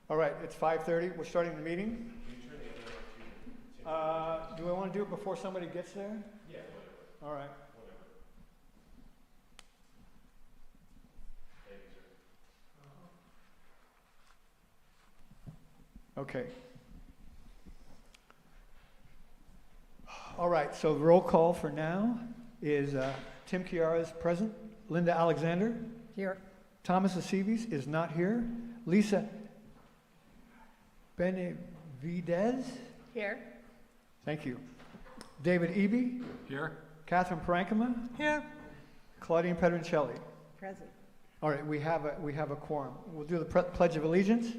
All right, it's 5:30. We're starting the meeting. Do I want to do it before somebody gets there? Yeah, whatever. All right. Whatever. Thank you, sir. Okay. All right, so the roll call for now is Tim Chiara is present, Linda Alexander. Here. Thomas Aceves is not here. Lisa Benavidez. Here. Thank you. David Eby. Here. Catherine Parankama. Here. Claudine Pedroncelli. Present. All right, we have a quorum. We'll do the Pledge of Allegiance.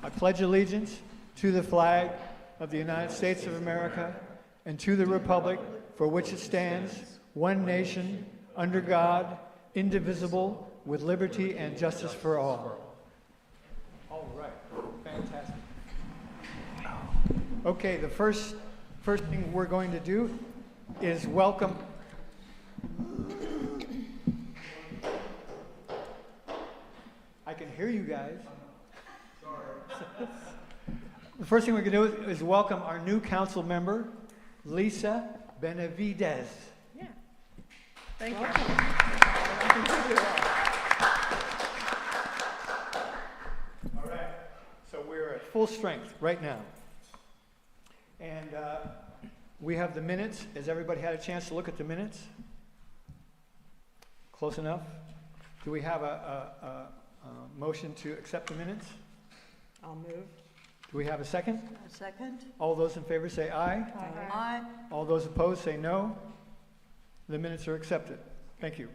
I pledge allegiance to the flag of the United States of America and to the republic for which it stands, one nation, under God, indivisible, with liberty and justice for all. All right, fantastic. Okay, the first thing we're going to do is welcome. I can hear you guys. Sorry. The first thing we're going to do is welcome our new council member, Lisa Benavidez. Yeah. Thank you. All right. So we're at full strength right now. And we have the minutes. Has everybody had a chance to look at the minutes? Close enough? Do we have a motion to accept the minutes? I'll move. Do we have a second? A second. All those in favor say aye. Aye. All those opposed say no. The minutes are accepted. Thank you.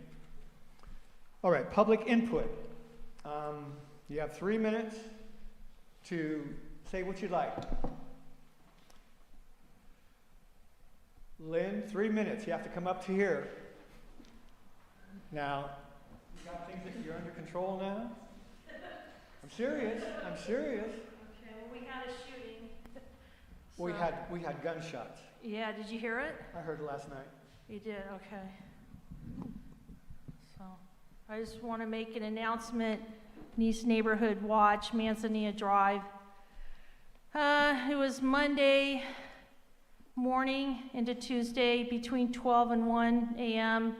All right, public input. You have 3 minutes to say what you'd like. Lynn, 3 minutes. You have to come up to here. Now, you got things that you're under control now? I'm serious. I'm serious. Okay, well, we had a shooting. We So- had gunshots. Yeah, did you hear it? I heard it last night. You did, okay. So, I just want to make an announcement. Nice Neighborhood Watch, Manzanilla Drive. It was Monday morning into Tuesday between 12 and 1 a.m.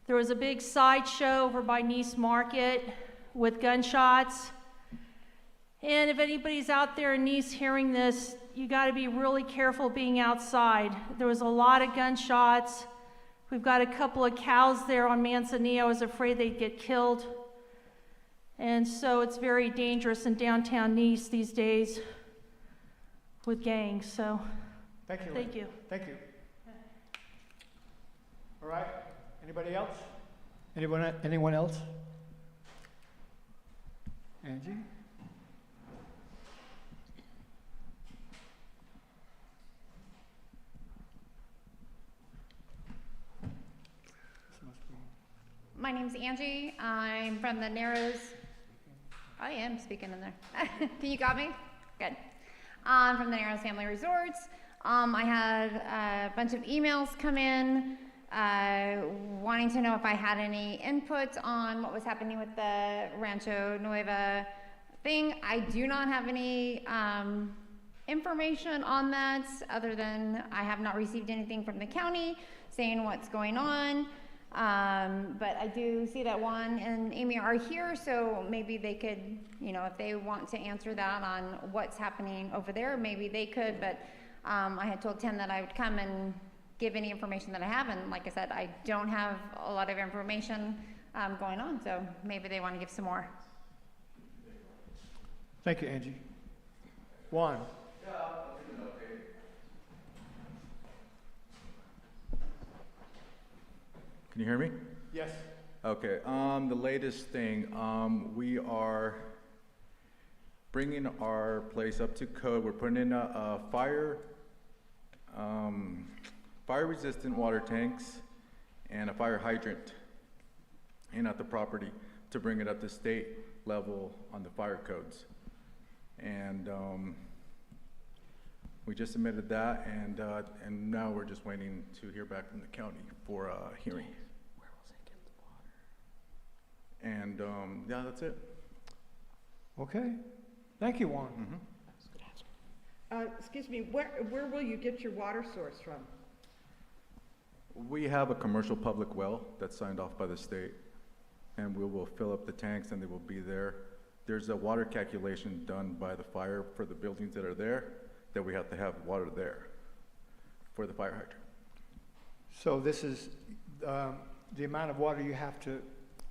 There was a big sideshow over by Nice Market with gunshots. And if anybody's out there in Nice hearing this, you got to be really careful being outside. There was a lot of gunshots. We've got a couple of cows there on Manzanilla. I was afraid they'd get killed. And so it's very dangerous in downtown Nice these days with gangs. So Thank you. thank you. Thank you. All right. Anybody else? Anyone else? Angie? My name's Angie. I'm from the Narrows. I am speaking in there. Can you got me? Good. I'm from the Narrows Family Resorts. I had a bunch of emails come in wanting to know if I had any input on what was happening with the Rancho Nueva thing. I do not have any information on that other than I have not received anything from the county saying what's going on. But I do see that Juan and Amy are here, so maybe they could, if they want to answer that on what's happening over there, maybe they could. But I had told Tim that I would come and give any information that I have, and like I said, I don't have a lot of information going on, so maybe they want to give some more. Thank you, Angie. Juan? Can you hear me? Yes. Okay, the latest thing, we are bringing our place up to code. We're putting in a fire-resistant water tanks and a fire hydrant in at the property to bring it up to state level on the fire codes. And we just submitted that, and now we're just waiting to hear back from the county for a hearing. And, yeah, that's it. Okay. Thank you, Juan. Excuse me, where will you get your water source from? We have a commercial public well that's signed off by the state, and we will fill up the tanks and they will be there. There's a water calculation done by the fire for the buildings that are there, that we have to have water there for the fire hydrant. So this is, the amount of water you have to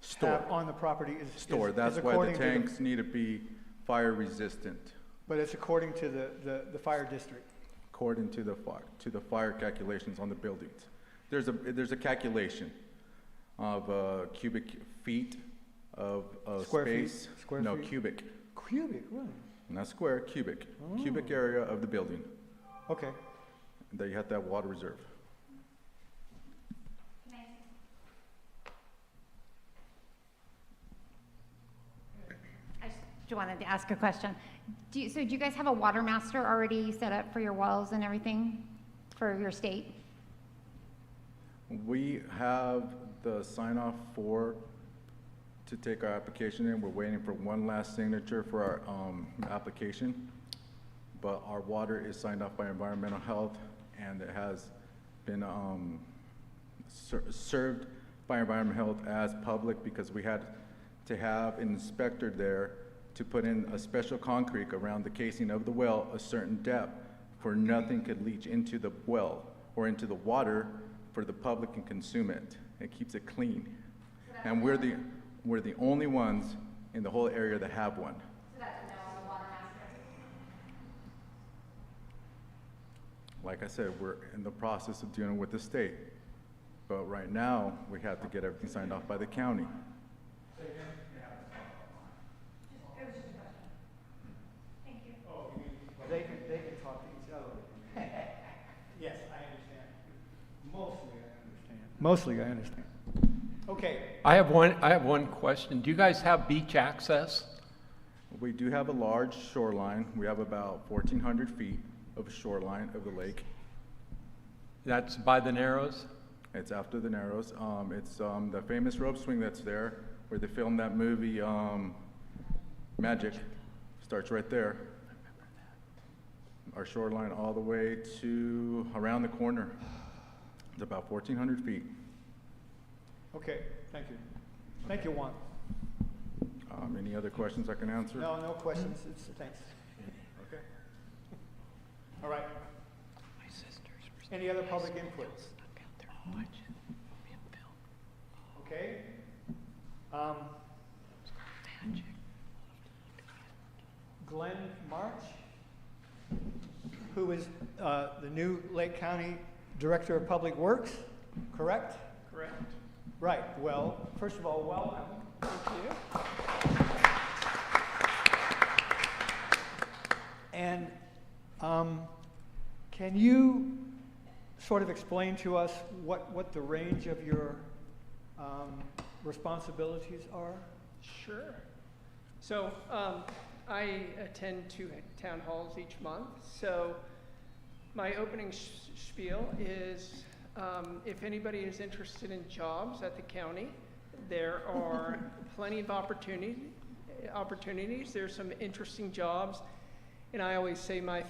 Store. have on the property is Store, is that's why the according to tanks need to be fire resistant, But it's according to the fire district. according to the fire calculations on the buildings. There's a calculation of cubic feet of Square feet? space. Square No, feet? cubic, Cubic, really? not square, cubic. Oh. Cubic area of the building, Okay. that you have to have water reserve. I just wanted to ask a question. Do you guys have a water master already set up for your wells and everything for your state? We have the sign off to take our application in. We're waiting for one last signature for our, application. But our water is signed off by environmental health, and it has been, served by environmental health as public, because we had to have an inspector there to put in a special concrete around the casing of the well, a certain depth, for nothing could leach into the well or into the water for the public can consume it. It keeps it clean. And we're the only ones in the whole area that have one. So that's a no on the water master? Like I said, we're in the process of dealing with the state. But right now, we have to get everything signed off by the county. Thank you. They can talk to each other. Yes, I understand. Mostly I understand. Okay. I have one question. Do you guys have beach access? We do have a large shoreline. We have about 1,400 feet of shoreline of the lake. That's by the Narrows? It's after the Narrows. It's the famous rope swing that's there, where they filmed that movie, Magic. Starts right there. Our shoreline all the way to around the corner. It's about 1,400 feet. Okay, thank you. Thank you, Juan. Any other questions I can answer? No questions, thanks. Okay. All right. Any other public input? Okay. Glenn March, who is the new Lake County Director of Public Works, correct? Correct. Right, well, first of all, welcome. Thank you. And can you sort of explain to us what the range of your responsibilities are? Sure. So I attend 2 town halls each month. So my opening spiel is if anybody is interested in jobs at the county, there are plenty of opportunities. There's some interesting jobs. And I always say my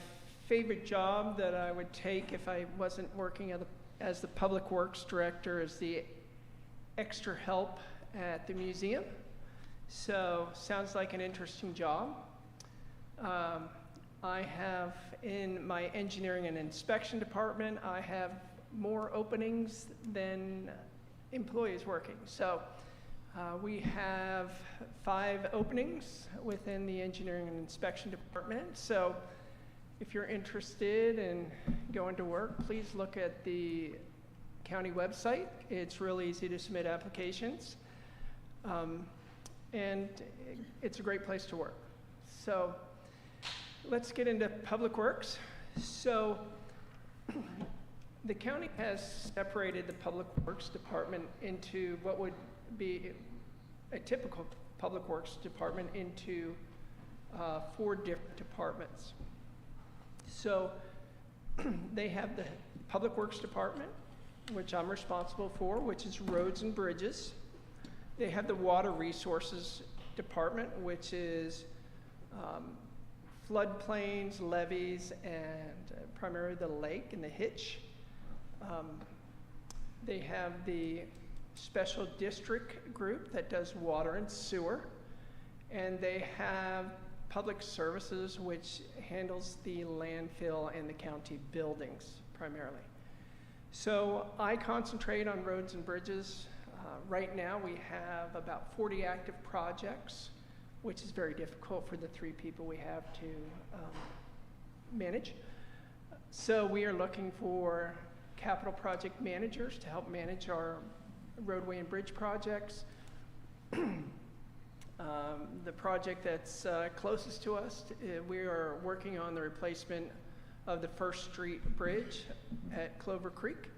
favorite job that I would take if I wasn't working as the Public Works Director is the extra help at the museum. So sounds like an interesting job. I have in my engineering and inspection department, I have more openings than employees working. So we have 5 openings within the engineering and inspection department. So if you're interested in going to work, please look at the county website. It's really easy to submit applications. And it's a great place to work. So let's get into public works. So the county has separated the public works department into what would be a typical public works department into 4 different departments. So they have the public works department, which I'm responsible for, which is roads and bridges. They have the Water Resources Department, which is floodplains, levees, and primarily the lake and the hitch. They have the Special District Group that does water and sewer. And they have Public Services, which handles the landfill and the county buildings primarily. So I concentrate on roads and bridges. Right now we have about 40 active projects, which is very difficult for the 3 people we have to manage. So we are looking for capital project managers to help manage our roadway and bridge projects. The project that's closest to us, we are working on the replacement of the First Street Bridge at Clover Creek.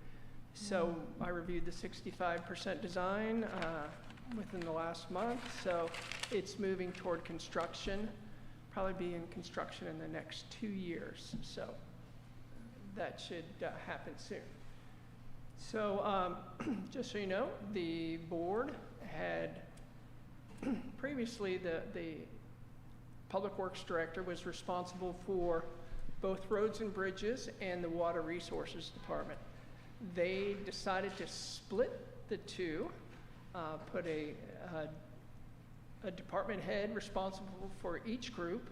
So I reviewed the 65% design within the last month, so it's moving toward construction, probably be in construction in the next 2 years. So that should happen soon. So just so you know, the board had previously the Public Works Director was responsible for both roads and bridges and the Water Resources Department. They decided to split the two, put a department head responsible for each group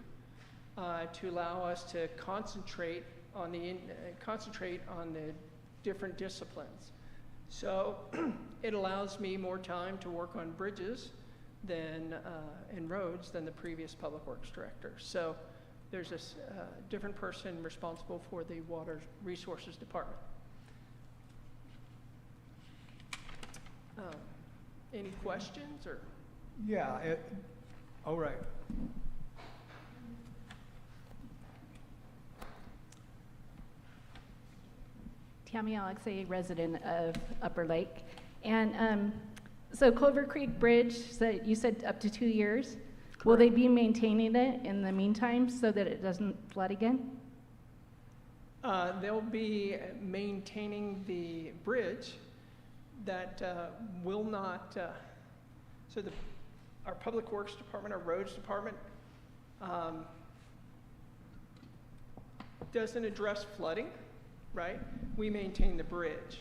to allow us to concentrate on the different disciplines. So it allows me more time to work on bridges than in roads than the previous Public Works Director. So there's a different person responsible for the Water Resources Department. Any questions or? Yeah, all right. Tammy Alexei, resident of Upper Lake. And so Clover Creek Bridge, so you said up to 2 years. Will they be maintaining it in the meantime so that it doesn't flood again? They'll be maintaining the bridge that will not, so our Public Works Department, our Roads Department doesn't address flooding, right? We maintain the bridge.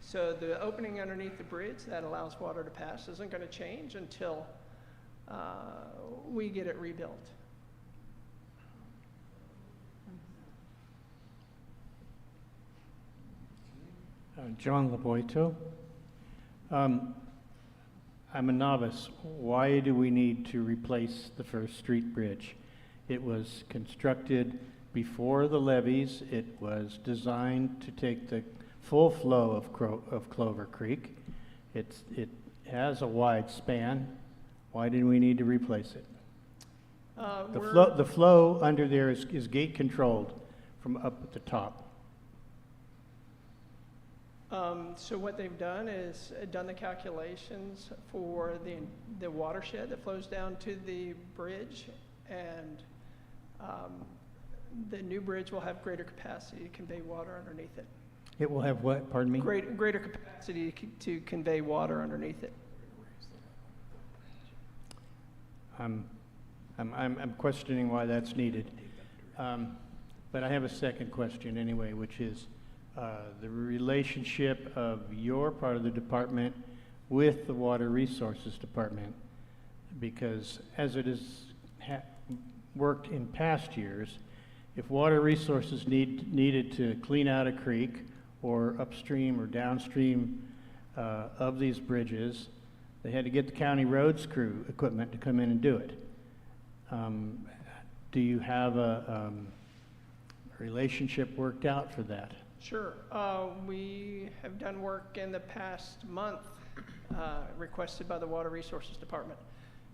So the opening underneath the bridge that allows water to pass isn't going to change until we get it rebuilt. John Laboito. I'm a novice. Why do we need to replace the First Street Bridge? It was constructed before the levees. It was designed to take the full flow of Clover Creek. It has a wide span. Why do we need to replace it? The flow under there is gate controlled from up at the top. So what they've done is done the calculations for the watershed that flows down to the bridge, and the new bridge will have greater capacity to convey water underneath it. It will have what, pardon me? Greater capacity to convey water underneath it. I'm questioning why that's needed. But I have a second question anyway, which is the relationship of your part of the department with the Water Resources Department. Because as it has worked in past years, if Water Resources needed to clean out a creek or upstream or downstream of these bridges, they had to get the county roads crew equipment to come in and do it. Do you have a relationship worked out for that? Sure. We have done work in the past month requested by the Water Resources Department.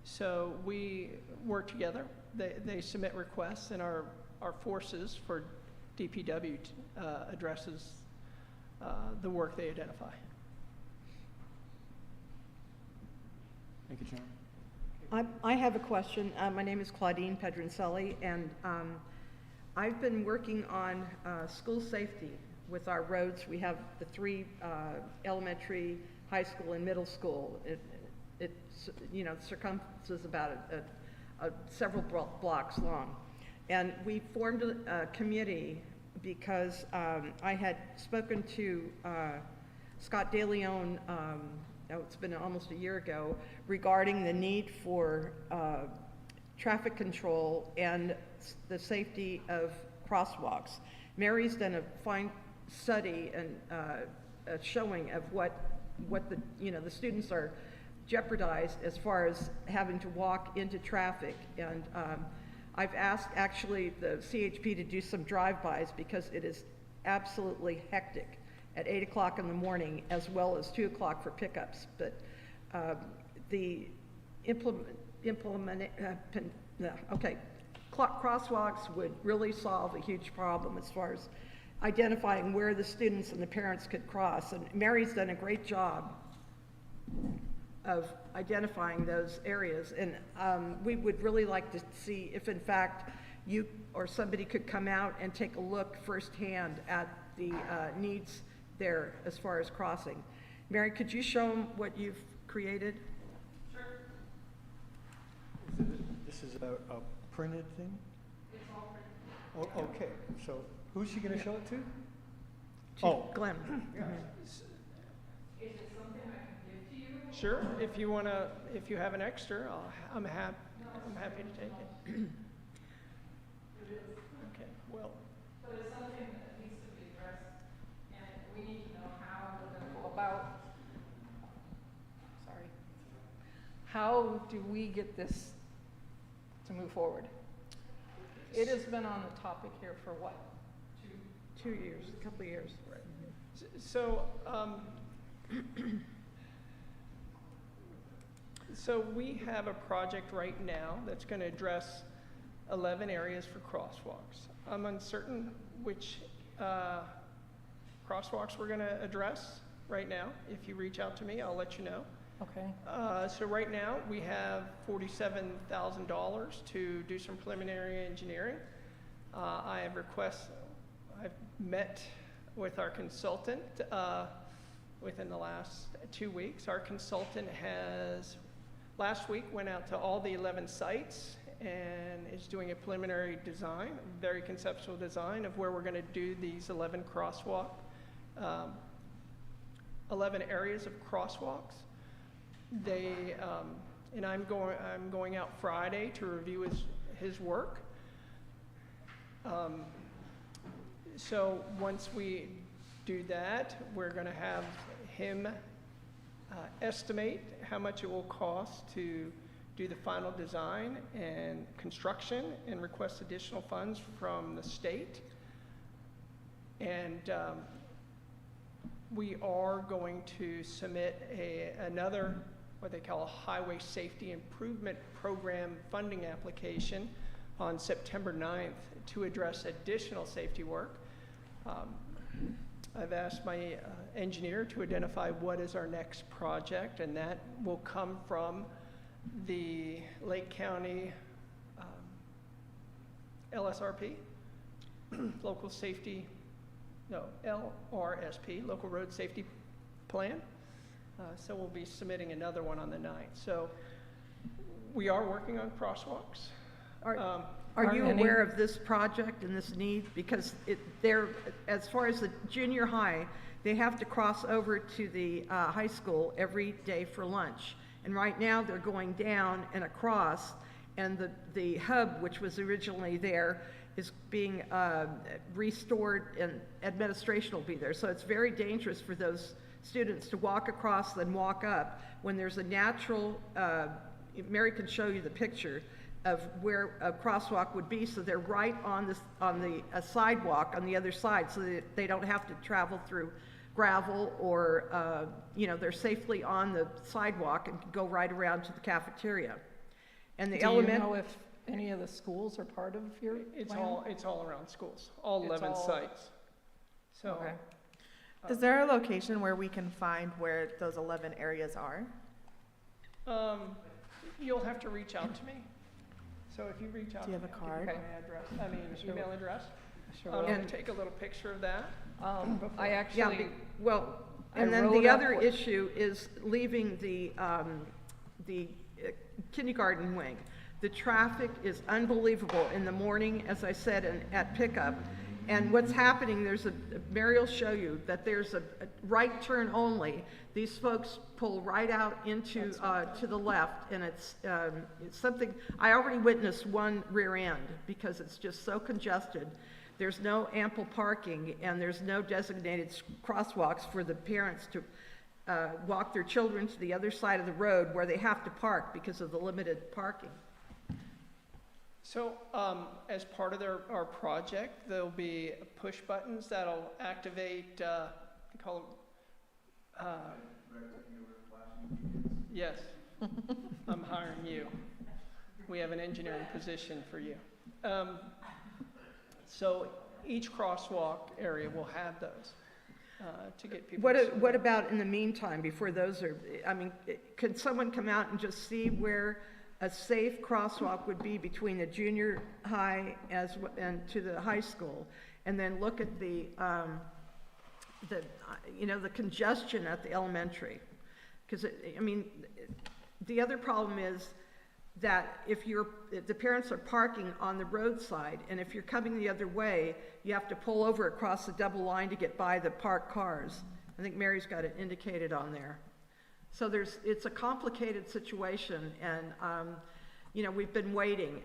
So we work together. They submit requests, and our forces for DPW addresses the work they identify. Thank you, John. I have a question. My name is Claudine Pedroncelli, and I've been working on school safety with our roads. We have the 3 elementary, high school, and middle school it's, you know, circumference is about several blocks long. And we formed a committee because I had spoken to Scott DeLeon, it's been almost a year ago, regarding the need for traffic control and the safety of crosswalks. Mary's done a fine study and a showing of what the, you know, the students are jeopardized as far as having to walk into traffic. And I've asked actually the CHP to do some drive-bys because it is absolutely hectic at 8 o'clock in the morning as well as 2 o'clock for pickups. But the crosswalks would really solve a huge problem as far as identifying where the students and the parents could cross. And Mary's done a great job of identifying those areas. And we would really like to see if in fact you or somebody could come out and take a look firsthand at the needs there as far as crossing. Mary, could you show them what you've created? This is a printed thing? It's all printed. Oh, okay, so who's she gonna show it to? Glenn. Is it something I can give to you? Sure, if you have an extra, I'm happy to take it. Okay, well. But it's something that needs to be addressed, and we need to know how we're going to go about. Sorry. How do we get this to move forward? It has been on the topic here for what? 2 years, a couple of years. Right. So, so we have a project right now that's going to address 11 areas for crosswalks. I'm uncertain which crosswalks we're going to address right now. If you reach out to me, I'll let you know. Okay. So right now we have $47,000 to do some preliminary engineering. I've met with our consultant within the last 2 weeks. Our consultant last week went out to all the 11 sites and is doing a preliminary design, a very conceptual design of where we're going to do these 11 crosswalk, 11 areas of crosswalks. And I'm going out Friday to review his work. So once we do that, we're going to have him estimate how much it will cost to do the final design and construction and request additional funds from the state. And we are going to submit another, what they call a Highway Safety Improvement Program funding application on September 9th to address additional safety work. I've asked my engineer to identify what is our next project, and that will come from the Lake County LSRP, Local Road Safety Plan. So we'll be submitting another one on the 9th. So we are working on crosswalks. Are you aware of this project and this need? Because as far as the junior high, they have to cross over to the high school every day for lunch. And right now they're going down and across, and the hub, which was originally there, is being restored, and administration will be there. So it's very dangerous for those students to walk across, then walk up, when there's a natural, Mary can show you the picture of where a crosswalk would be, so they're right on the sidewalk on the other side, so that they don't have to travel through gravel or, they're safely on the sidewalk and can go right around to the cafeteria. And the Do you know if any of the schools are part of your plan? It's all around schools, all 11 sites. So. Okay. Is there a location where we can find where those 11 areas are? You'll have to reach out to me. So if you reach out, Do you have a card? Email address. Sure. I'll take a little picture of that. I actually, and then the other issue is leaving the kindergarten wing. The traffic is unbelievable in the morning, as I said, and at pickup. And what's happening, Mary will show you, that there's a right turn only. These folks pull right out into, to the left, and it's something, I already witnessed one rear end because it's just so congested. There's no ample parking, and there's no designated crosswalks for the parents to walk their children to the other side of the road where they have to park because of the limited parking. So, as part of our project, there'll be push buttons that'll activate, we call them, yes, I'm hiring you. We have an engineering position for you. So each crosswalk area will have those, to get people. What about in the meantime, before those are, I mean, can someone come out and just see where a safe crosswalk would be between the junior high and to the high school, and then look at the congestion at the elementary? Because the other problem is that if the parents are parking on the roadside, and if you're coming the other way, you have to pull over across the double line to get by the parked cars. I think Mary's got it indicated on there. So it's a complicated situation, and we've been waiting,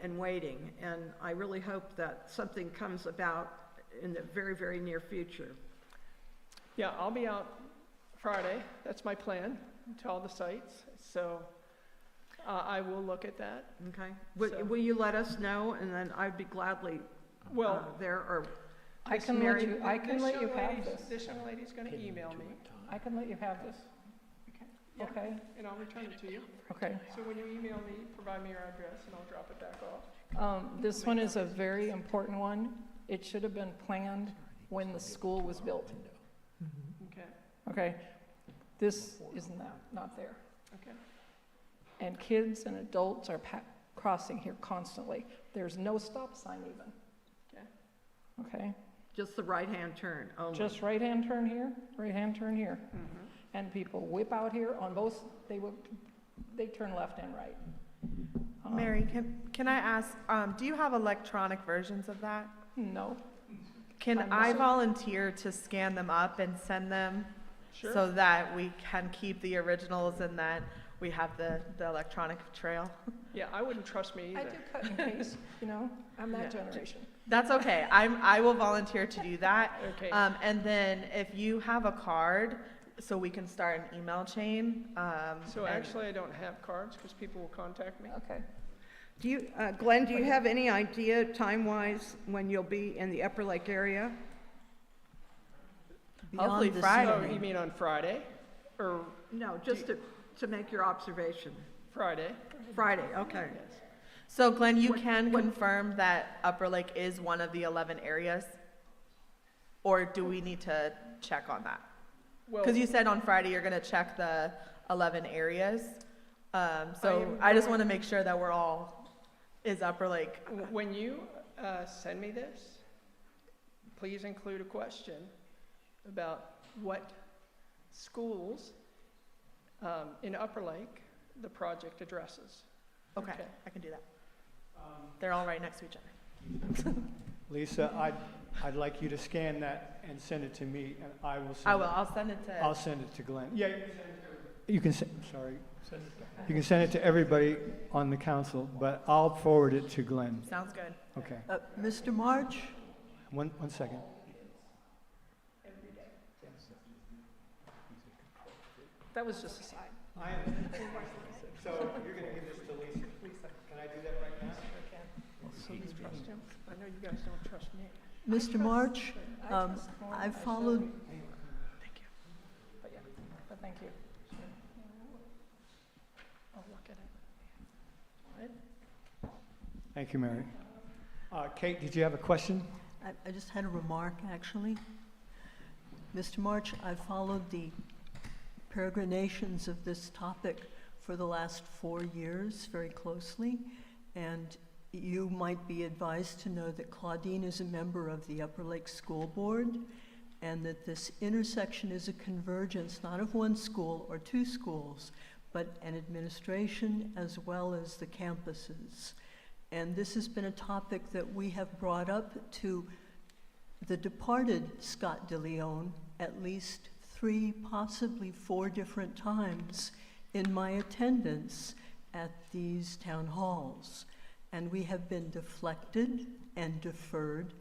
and I really hope that something comes about in the very, very near future. Yeah, I'll be out Friday. That's my plan, to all the sites. So I will look at that. Okay. So- Will you let us know, and then I'd be gladly there, or I can let you have this. This young lady's going to email me. I can let you have this. Yeah, Okay. and I'll return it to you. Okay. So when you email me, provide me your address, and I'll drop it back off. This one is a very important one. It should have been planned when the school was built. Okay. Okay. This is not there. Okay. And kids and adults are crossing here constantly. There's no stop sign even. Okay. Okay. just the right-hand turn only? Just right-hand turn here, right-hand turn here. Mm-hmm. And people whip out here on both, they turn left and right. Mary, can I ask, do you have electronic versions of that? No. Can I'm I not- volunteer to scan them up and send them? Sure. So that we can keep the originals and that we have the electronic trail? Yeah, I wouldn't trust me I either. do cut and paste, I'm that generation. That's okay. I will volunteer to do that. Okay. And then if you have a card, so we can start an email chain. So and- actually, I don't have cards because people will contact me. Okay. Do you, Glenn, do you have any idea, time-wise, when you'll be in the Upper Lake area? Hopefully Oh, Friday. you mean on Friday? Or No, just to make your observation. Friday? Friday, okay. Yes. So Glenn, you can confirm that Upper Lake is one of the 11 areas? Or do we need to check on that? Well, Because you said on Friday you're gonna check the 11 areas. So am I just going- want to make sure that we're all, is Upper Lake, when you send me this, please include a question about what schools in Upper Lake the project addresses. okay, I can do that. They're all right next to each other. Lisa, I'd like you to scan that and send it to me, and I will send I it. will, I'll send it to. I'll send it to Glenn. Yeah, you can send, sorry. You can send it to everybody on the council, but I'll forward it to Glenn. Sounds good. Okay. Mr. March? One second. That was just a side. So you're going to give this to Lisa? Can I do that right now? So you trust him? I know you guys don't trust me. Mr. March, I followed, But thank you. I'll look at it. Thank you, Mary. Kate, did you have a question? I just had a remark, actually. Mr. March, I followed the peregrinations of this topic for the last 4 years very closely, and you might be advised to know that Claudine is a member of the Upper Lake School Board, and that this intersection is a convergence not of one school or two schools, but an administration as well as the campuses. And this has been a topic that we have brought up to the departed Scott DeLeon at least 3, possibly 4 different times in my attendance at these town halls. And we have been deflected and deferred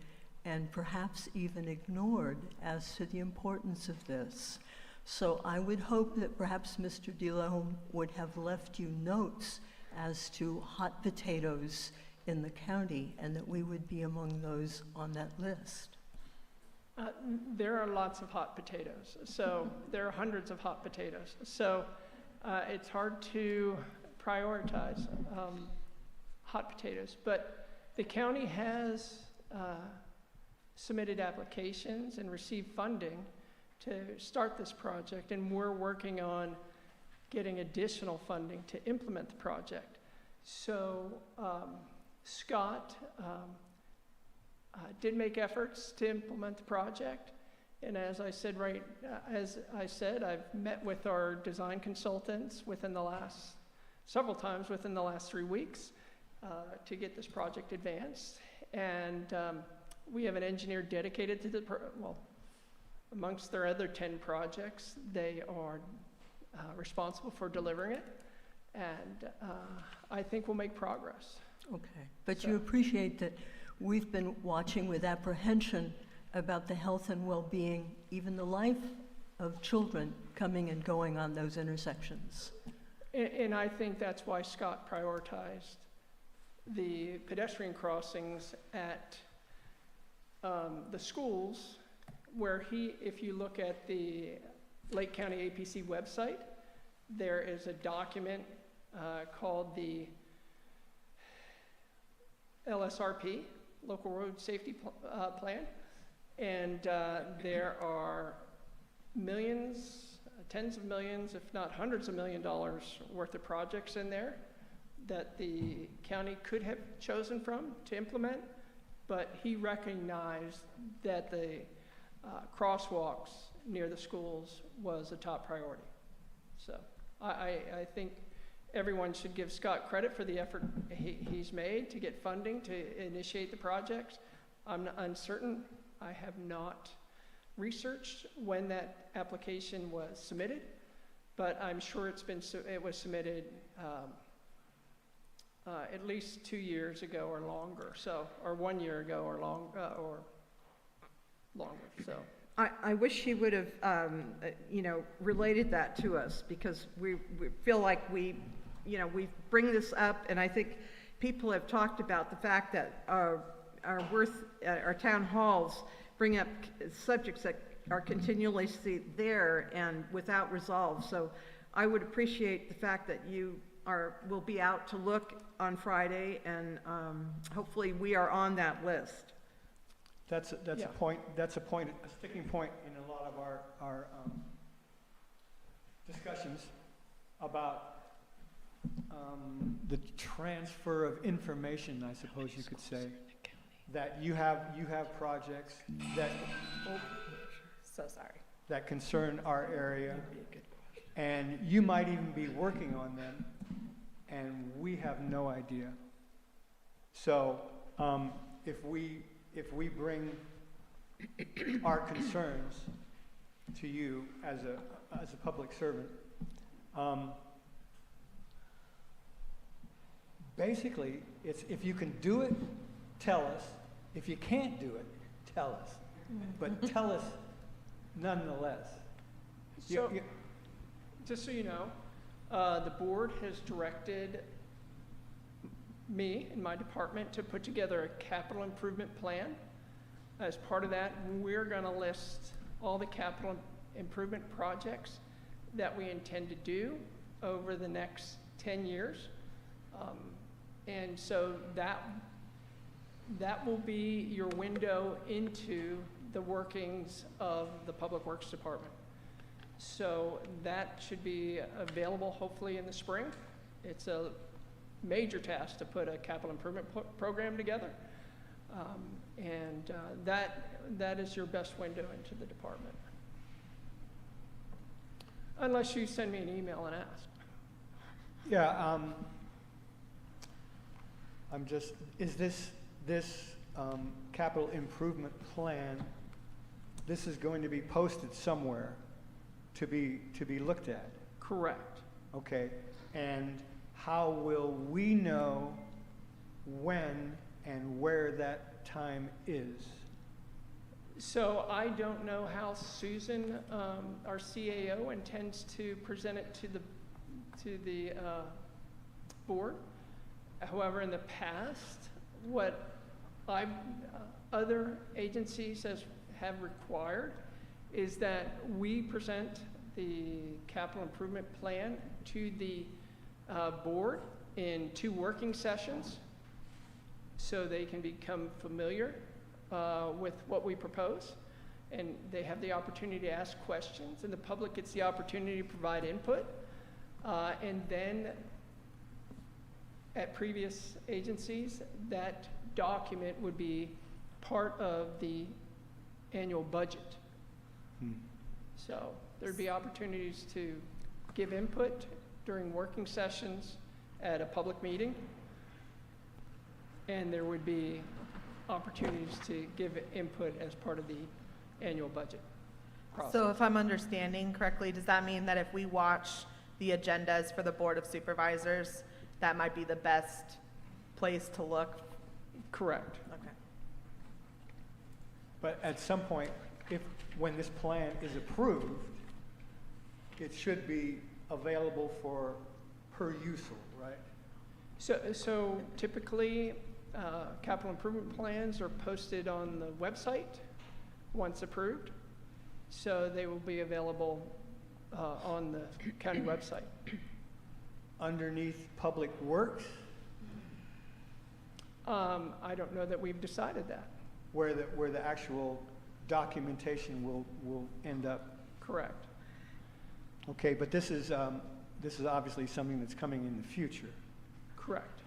and perhaps even ignored as to the importance of this. So I would hope that perhaps Mr. DeLeon would have left you notes as to hot potatoes in the county, and that we would be among those on that list. There are lots of hot potatoes. So there are hundreds of hot potatoes. So it's hard to prioritize hot potatoes. But the county has submitted applications and received funding to start this project, and we're working on getting additional funding to implement the project. So Scott did make efforts to implement the project, and as I said, I've met with our design consultants several times within the last 3 weeks to get this project advanced, and we have an engineer dedicated to amongst their other 10 projects, they are responsible for delivering it, and I think we'll make progress. Okay, but you appreciate that we've been watching with apprehension about the health and well-being, even the life of children coming and going on those intersections. And I think that's why Scott prioritized the pedestrian crossings at the schools, where if you look at the Lake County APC website, there is a document called the LSRP, Local Road Safety Plan, and there are millions, tens of millions, if not hundreds of $1 million worth of projects in there that the county could have chosen from to implement, but he recognized that the crosswalks near the schools was a top priority. So I think everyone should give Scott credit for the effort he's made to get funding to initiate the projects. I'm uncertain. I have not researched when that application was submitted, but I'm sure it was submitted at least 2 years ago or longer, or 1 year ago or longer. So I wish he would have, related that to us, because we feel like we bring this up, and I think people have talked about the fact that our town halls bring up subjects that are continually there and without resolve. So I would appreciate the fact that you will be out to look on Friday, and hopefully we are on that list. That's a sticking point in a lot of our discussions about the transfer of information, I suppose you could say, that you have projects that that concern our area, and you might even be working on them, and we have no idea. So if we bring our concerns to you as a public servant, basically, it's if you can do it, tell us. If you can't do it, tell us. But tell us nonetheless. So, just so you know, the board has directed me and my department to put together a capital improvement plan. As part of that, we're going to list all the capital improvement projects that we intend to do over the next 10 years. And so that will be your window into the workings of the Public Works Department. So that should be available hopefully in the spring. It's a major task to put a capital improvement program together. And that is your best window into the department. Unless you send me an email and ask. Yeah, I'm just, is this capital improvement plan, this is going to be posted somewhere to be looked at? Correct. Okay, and how will we know when and where that time is? So I don't know how Susan, our CAO, intends to present it to the board. However, in the past, what other agencies have required is that we present the capital improvement plan to the board in 2 working sessions so they can become familiar with what we propose, and they have the opportunity to ask questions, and the public gets the opportunity to provide input. And then at previous agencies, that document would be part of the annual budget. So there'd be opportunities to give input during working sessions at a public meeting, and there would be opportunities to give input as part of the annual budget process. So if I'm understanding correctly, does that mean that if we watch the agendas for the Board of Supervisors, that might be the best place to look? Correct. Okay. But at some point, when this plan is approved, it should be available for per usal, right? So typically, capital improvement plans are posted on the website once approved. So they will be available on the county website. Underneath Public Works, I don't know that we've decided that. where the actual documentation will end up. Correct. Okay, but this is obviously something that's coming in the future. Correct.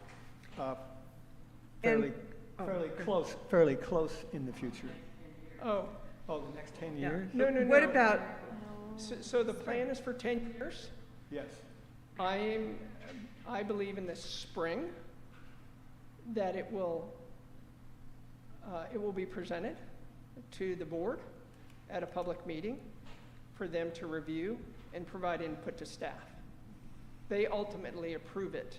Fairly close in the future. Oh, Oh, the next 10 Yeah. years? no. What about, So the plan is for 10 years. Yes. I believe in the spring that it will be presented to the board at a public meeting for them to review and provide input to staff. They ultimately approve it,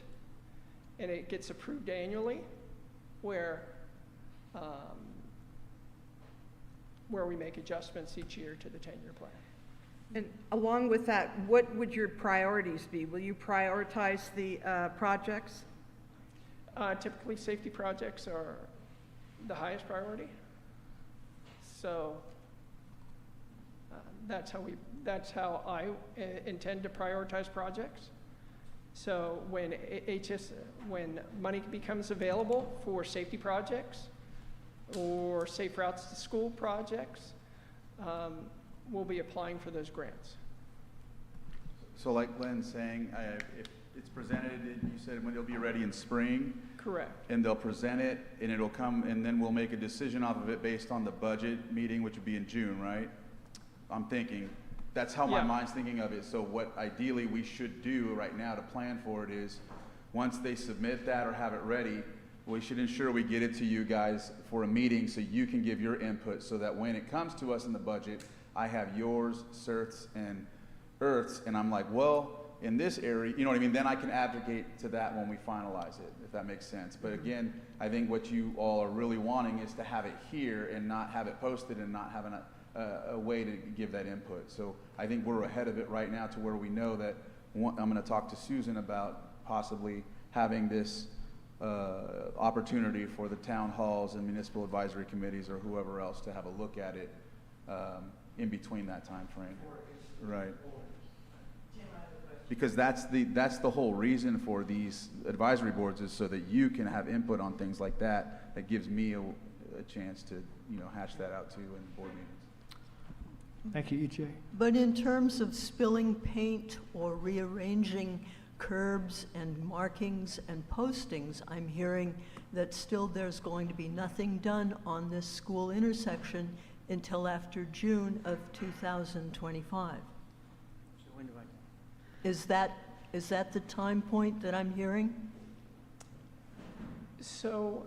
and it gets approved annually, where we make adjustments each year to the 10-year plan. and along with that, what would your priorities be? Will you prioritize the projects? Typically, safety projects are the highest priority. So that's how I intend to prioritize projects. So when when money becomes available for safety projects or safe routes to school projects, we'll be applying for those grants. So like Glenn's saying, if it's presented, you said when it'll be ready in spring, Correct. and they'll present it, and it'll come, and then we'll make a decision off of it based on the budget meeting, which would be in June, right? I'm thinking, that's how my Yeah. mind's thinking of it. So what ideally we should do right now to plan for it is, once they submit that or have it ready, we should ensure we get it to you guys for a meeting so you can give your input, so that when it comes to us in the budget, I have yours, CERT's, and EARTH's, and I'm like, well, in this area, you know what I mean? Then I can advocate to that when we finalize it, if that makes sense. But again, I think what you all are really wanting is to have it here and not have it posted and not having a way to give that input. So I think we're ahead of it right now to where we know that I'm going to talk to Susan about possibly having this opportunity for the town halls and municipal advisory committees or whoever else to have a look at it in between that time frame. Right. Because that's the whole reason for these advisory boards, is so that you can have input on things like that. That gives me a chance to, hash that out too in board meetings. Thank you, EJ. But in terms of spilling paint or rearranging curbs and markings and postings, I'm hearing that still there's going to be nothing done on this school intersection until after June of 2025. Is that Is that the time point that I'm hearing? So,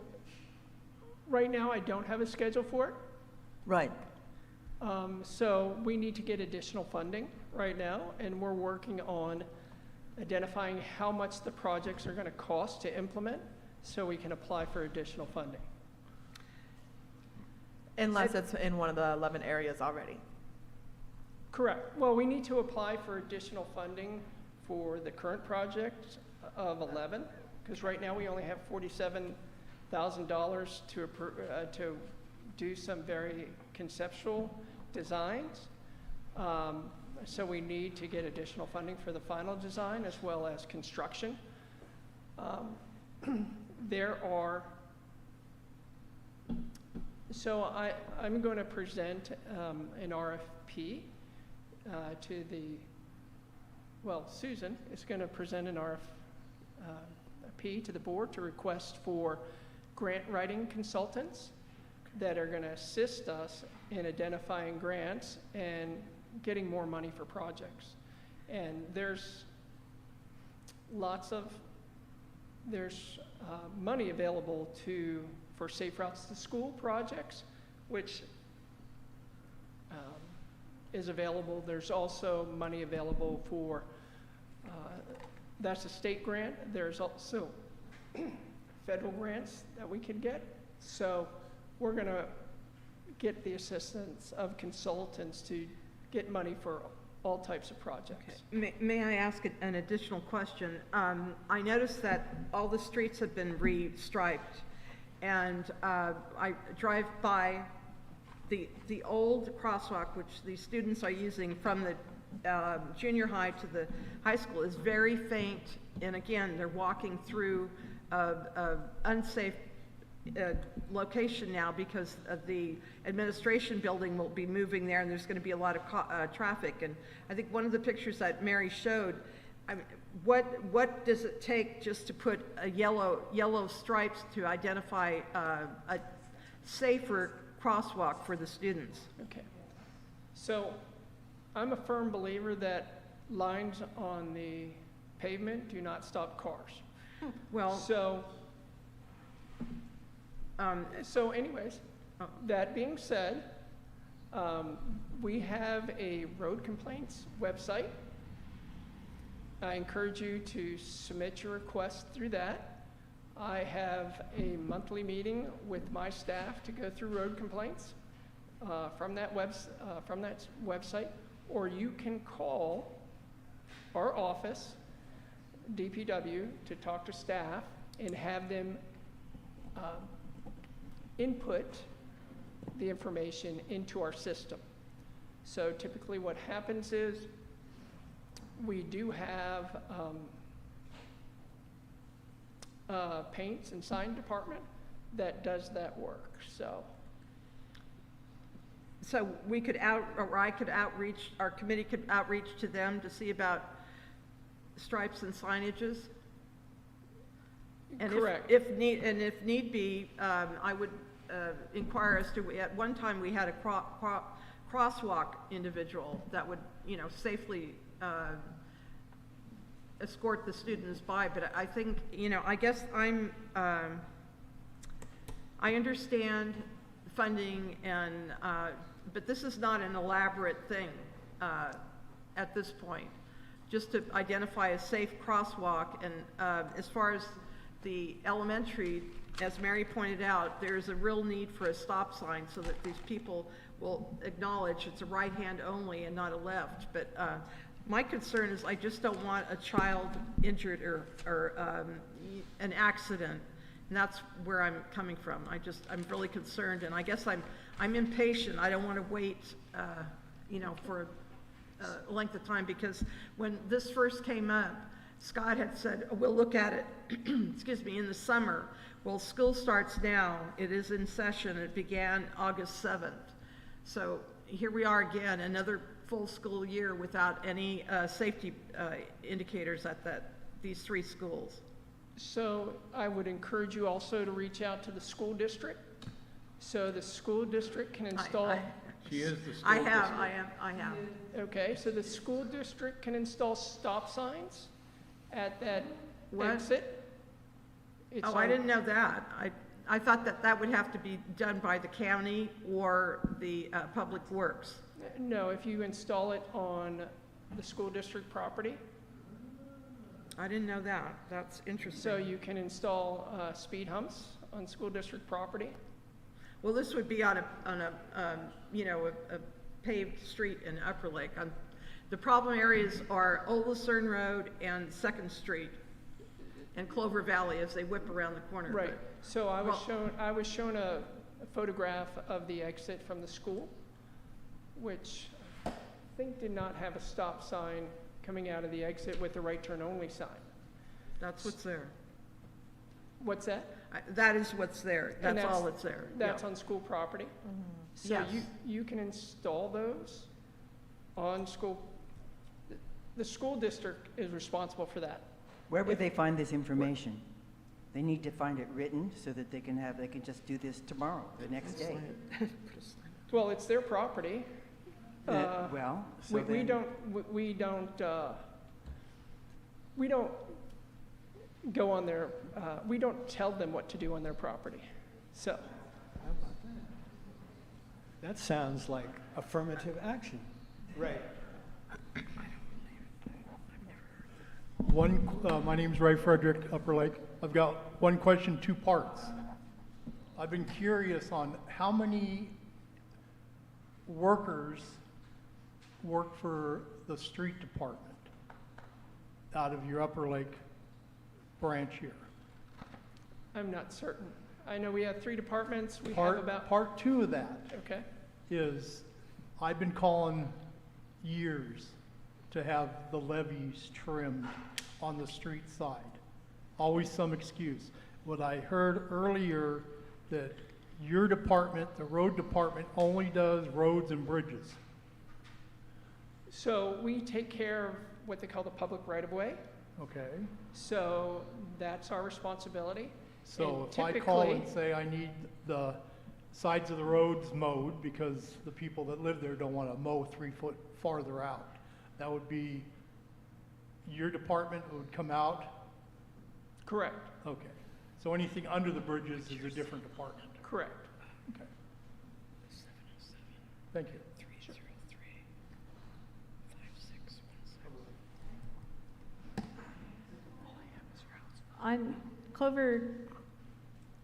right now, I don't have a schedule for it. Right. So we need to get additional funding right now, and we're working on identifying how much the projects are going to cost to implement so we can apply for additional funding. Unless it's in one of the 11 areas already. Correct. Well, we need to apply for additional funding for the current project of 11, because right now we only have $47,000 to do some very conceptual designs. So we need to get additional funding for the final design as well as construction. So I'm going to present an RFP to Susan is going to present an RFP to the board to request for grant writing consultants that are going to assist us in identifying grants and getting more money for projects. And there's money available for Safe Routes to School projects, which is available. There's also money available for, that's a state grant. There's also federal grants that we can get. So we're going to get the assistance of consultants to get money for all types of projects. Okay. May I ask an additional question? I noticed that all the streets have been re-striped, and I drive by the old crosswalk, which the students are using from the junior high to the high school, is very faint, and again, they're walking through a unsafe location now because of the administration building will be moving there, and there's going to be a lot of traffic. And I think one of the pictures that Mary showed, I mean, what does it take just to put a yellow stripes to identify a safer crosswalk for the students? Okay. So I'm a firm believer that lines on the pavement do not stop cars. Well, so anyways, that being said, we have a road complaints website. I encourage you to submit your request through that. I have a monthly meeting with my staff to go through road complaints from that website, or you can call our office, DPW, to talk to staff and have them input the information into our system. So typically what happens is we do have paints and sign department that does that work. So we could our committee could outreach to them to see about stripes and signages? And correct. If need be, I would inquire as to, at one time we had a crosswalk individual that would, safely escort the students by. But I think, I guess I understand funding but this is not an elaborate thing at this point. Just to identify a safe crosswalk, and as far as the elementary, as Mary pointed out, there's a real need for a stop sign so that these people will acknowledge it's a right hand only and not a left. But my concern is I just don't want a child injured or an accident, and that's where I'm coming from. I'm really concerned, and I guess I'm impatient. I don't want to wait, for a length of time, because when this first came up, Scott had said, we'll look at it, excuse me, in the summer. Well, school starts now. It is in session. It began August 7th. So here we are again, another full school year without any safety indicators at these three schools. So I would encourage you also to reach out to the school district. So the school district can install. She is the school I have. Okay, so the school district can install stop signs at that What? exit. It's Oh, I on- didn't know that. I thought that that would have to be done by the county or the Public Works. No, if you install it on the school district property, I didn't know that. That's interesting. so you can install speed humps on school district property. Well, this would be on a you know, a paved street in Upper Lake. The problem areas are Old Lucerne Road and Second Street and Clover Valley as they whip around the corner. Right, But- so I well- was shown a photograph of the exit from the school, which I think did not have a stop sign coming out of the exit with the right turn only sign. That's what's there. What's that? That is what's there. And That's all that's there. That's Yeah. on school property. So Yes. you can install those on school, the school district is responsible for that. Where would they find this information? They need to find it written so that they can just do this tomorrow, the next day. Well, it's their property. Well, so We then- we don't go on their, we don't tell them what to do on their property. So, That sounds like affirmative action. Right. My name's Ray Frederick, Upper Lake. I've got one question, two parts. I've been curious on how many workers work for the street department out of your Upper Lake branch here? I'm not certain. I know we have 3 departments, we have about, Part two of that okay, is, I've been calling years to have the levees trimmed on the street side. Always some excuse. What I heard earlier, that your department, the road department, only does roads and bridges. so we take care of what they call the public right-of-way. Okay? So that's our responsibility. So And if I call typically- and say I need the sides of the roads mowed because the people that live there don't want to mow 3 foot farther out, that would be your department would come out? Correct, Okay. So anything under the bridges is a different department? correct. Okay. Thank you. On Clover,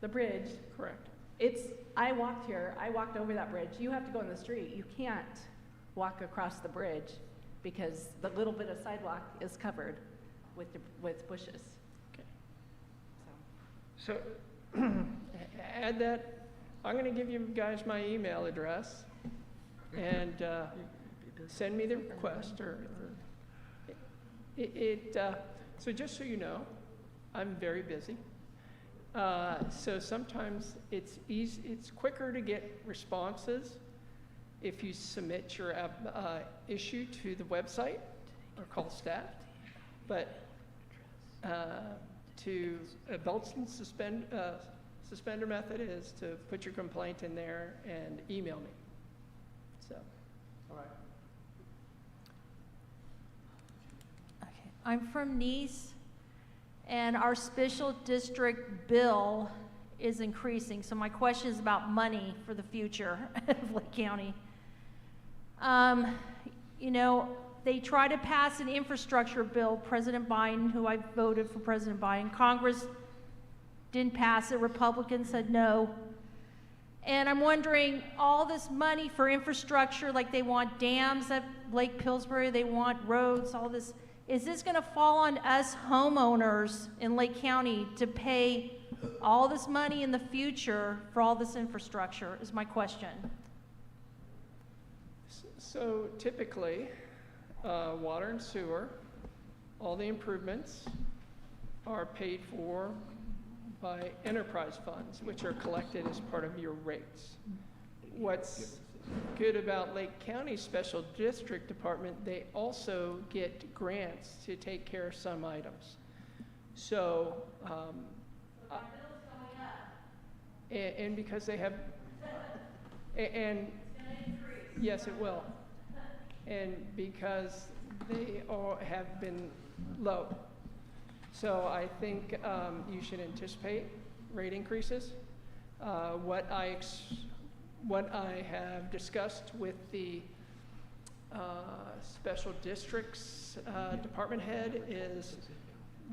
the bridge, Correct. I walked here, I walked over that bridge. You have to go in the street. You can't walk across the bridge because the little bit of sidewalk is covered with bushes. Okay. So, So add that, I'm gonna give you guys my email address and send me the request or so just so you know, I'm very busy. So sometimes it's quicker to get responses if you submit your issue to the website or call staff. But a belts and suspender method is to put your complaint in there and email me. So. All right. Okay. I'm from Nice, and our special district bill is increasing. So my question is about money for the future of Lake County. You know, they try to pass an infrastructure bill. President Biden, who I voted for President Biden, Congress didn't pass it. Republicans said no. And I'm wondering, all this money for infrastructure, like they want dams at Lake Pillsbury, they want roads, all this, is this gonna fall on us homeowners in Lake County to pay all this money in the future for all this infrastructure, is my question. So typically, water and sewer, all the improvements are paid for by enterprise funds, which are collected as part of your rates. What's good about Lake County Special District Department, they also get grants to take care of some items. So, and because they have, and yes, it will. And because they all have been low. So I think you should anticipate rate increases. What I have discussed with the special districts department head is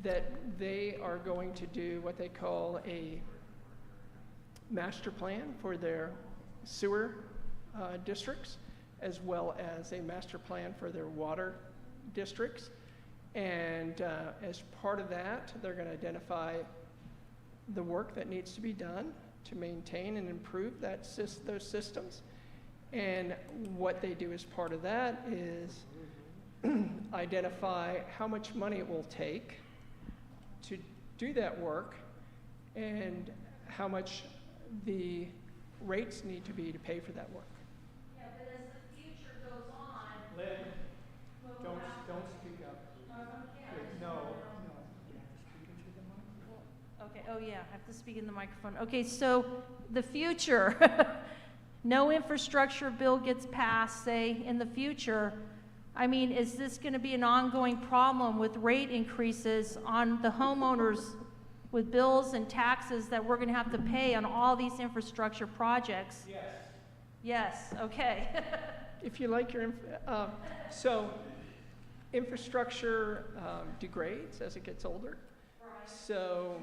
that they are going to do what they call a master plan for their sewer districts, as well as a master plan for their water districts. And as part of that, they're going to identify the work that needs to be done to maintain and improve those systems. And what they do as part of that is identify how much money it will take to do that work and how much the rates need to be to pay for that work. Yeah, but as the future goes on. Lynn, don't speak up. No. Okay, oh yeah, I have to speak in the microphone. Okay, so the future, no infrastructure bill gets passed, say, in the future. I mean, is this going to be an ongoing problem with rate increases on the homeowners with bills and taxes that we're going to have to pay on all these infrastructure projects? Yes. Yes, okay. If you like your, so infrastructure degrades as it gets older. So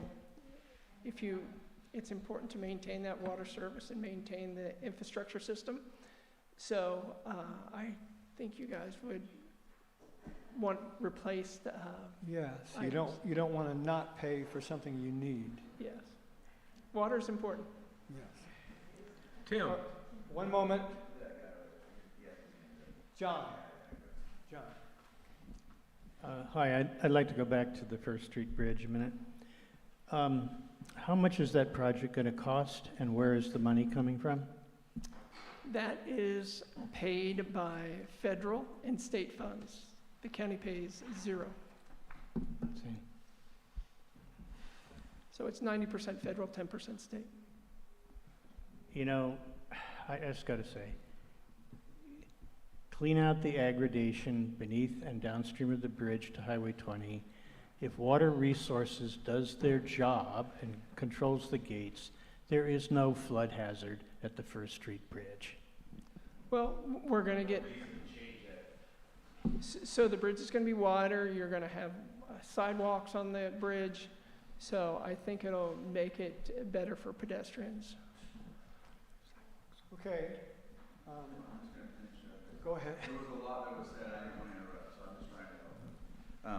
it's important to maintain that water service and maintain the infrastructure system. So I think you guys would want replaced. Yes, items. you don't want to not pay for something you need. Yes. Water is important. Yes. Tim. One moment. John. Hi, I'd like to go back to the First Street Bridge a minute. How much is that project going to cost, and where is the money coming from? That is paid by federal and state funds. The county pays $0. Let's see. So it's 90% federal, 10% state. You know, I just got to say, clean out the aggradation beneath and downstream of the bridge to Highway 20. If Water Resources does their job and controls the gates, there is no flood hazard at the First Street Bridge. Well, we're going to get, so the bridge is going to be wider, you're going to have sidewalks on the bridge, so I think it'll make it better for pedestrians. Okay. Go ahead. There was a lot that was said, I didn't want to interrupt, so I'm just trying to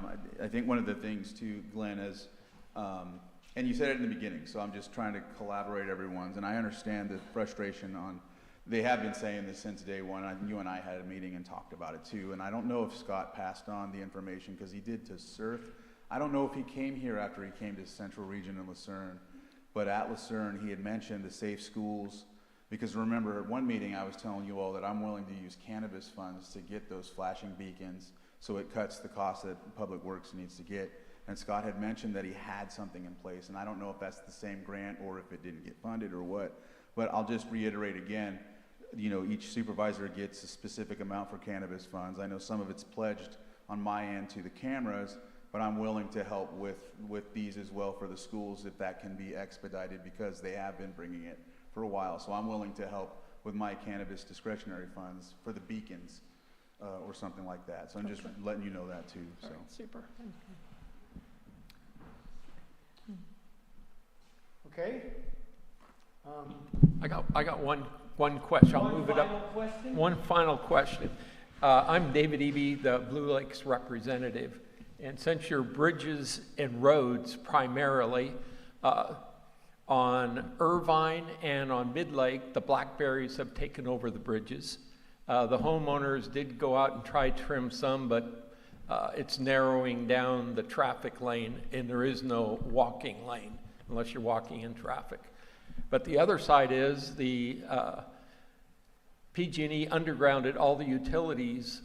help. I think one of the things too, Glenn, is, and you said it in the beginning, so I'm just trying to collaborate everyone's, and I understand the frustration on, they have been saying this since day one. You and I had a meeting and talked about it too, and I don't know if Scott passed on the information, because he did to Surf. I don't know if he came here after he came to Central Region in Lucerne, but at Lucerne he had mentioned the safe schools, because remember at one meeting I was telling you all that I'm willing to use cannabis funds to get those flashing beacons, so it cuts the cost that Public Works needs to get. And Scott had mentioned that he had something in place, and I don't know if that's the same grant or if it didn't get funded or what, but I'll just reiterate again, you know, each supervisor gets a specific amount for cannabis funds. I know some of it's pledged on my end to the cameras, but I'm willing to help with these as well for the schools if that can be expedited, because they have been bringing it for a while. So I'm willing to help with my cannabis discretionary funds for the beacons or something like that. So I'm just letting you know that too. So. All right, super. Okay. I got one question. I'll move it up. Question? One final question. I'm David Eby, the Blue Lakes representative, and since you're bridges and roads primarily, on Irvine and on Mid-Lake, the blackberries have taken over the bridges. The homeowners did go out and try to trim some, but it's narrowing down the traffic lane, and there is no walking lane unless you're walking in traffic. But the other side is the PG&E undergrounded all the utilities